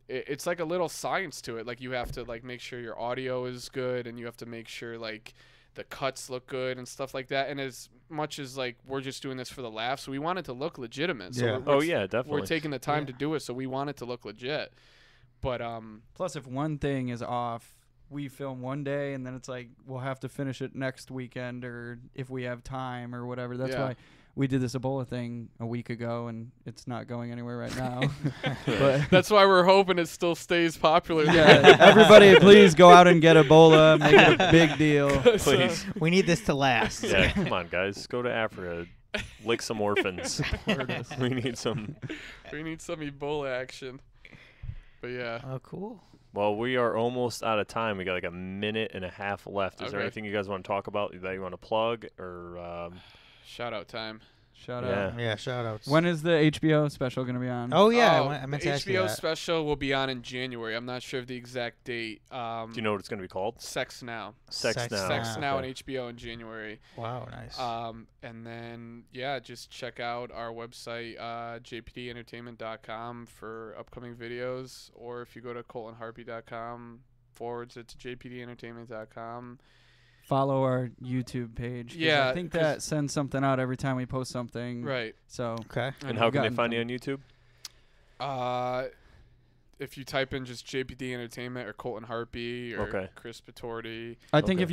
it's like a little science to it. Like you have to like make sure your audio is good, and you have to make sure like the cuts look good and stuff like that. And as much as like we're just doing this for the laugh, so we want it to look legitimate. So definitely. We're taking the time to do it, so we want it to look legit. But plus, if one thing is off, we film one day, and then it's like we'll have to finish it next weekend, or if we have time or whatever. That's why we did this Ebola thing a week ago, and it's not going anywhere right now. But that's why we're hoping it still stays popular. Yeah, everybody, please go out and get Ebola. Make it a big deal. Please. We need this to last. Yeah, come on, guys. Go to Africa. Lick some orphans. We need some. We need some Ebola action. But yeah. Oh, cool. Well, we are almost out of time. We got like a minute and a half left. Is there Okay. anything you guys want to talk about that you want to plug or? Shout out time. Shout Yeah. out. Yeah, shout outs. When is the HBO special going to be on? Oh yeah, Oh, I meant the to ask you HBO that. special will be on in January. I'm not sure of the exact date. Do you know what it's going to be called? Sex Now. Sex Now. Sex Now on Okay. HBO in January. Wow, nice. And then, yeah, just check out our website, jpdentertainment.com for upcoming videos. Or if you go to coltonharpie.com/jpdentertainment.com. Follow our YouTube page. 'cause Yeah, I think 'cause- that sends something out every time we post something. Right. So Okay. And how can they gotten find you on YouTube? If you type in just JPD Entertainment or Colton Harpie or Okay. Chris Putorti. I think Okay.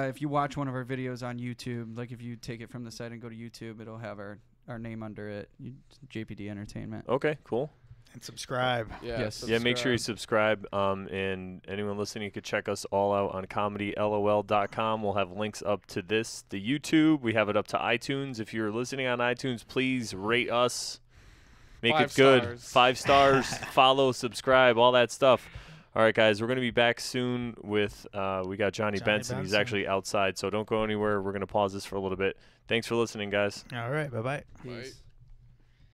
if you watch one of our videos on YouTube, like if you take it from the site and go to YouTube, it'll have our name under it. JPD Entertainment. Okay, cool. And subscribe. Yeah, Yes. Yeah, make sure you subscribe. And anyone listening, you could check us all out on comedylol.com. We'll have links up to this, the YouTube. We have it up to iTunes. If you're listening on iTunes, please rate us. Make 5 it good. stars. 5 stars. Follow, subscribe, all that stuff. All right, guys, we're going to be back soon with we got Johnny Benson. He's Benson. actually outside, so don't go anywhere. We're going to pause this for a little bit. Thanks for listening, guys. All right. Bye bye. Right.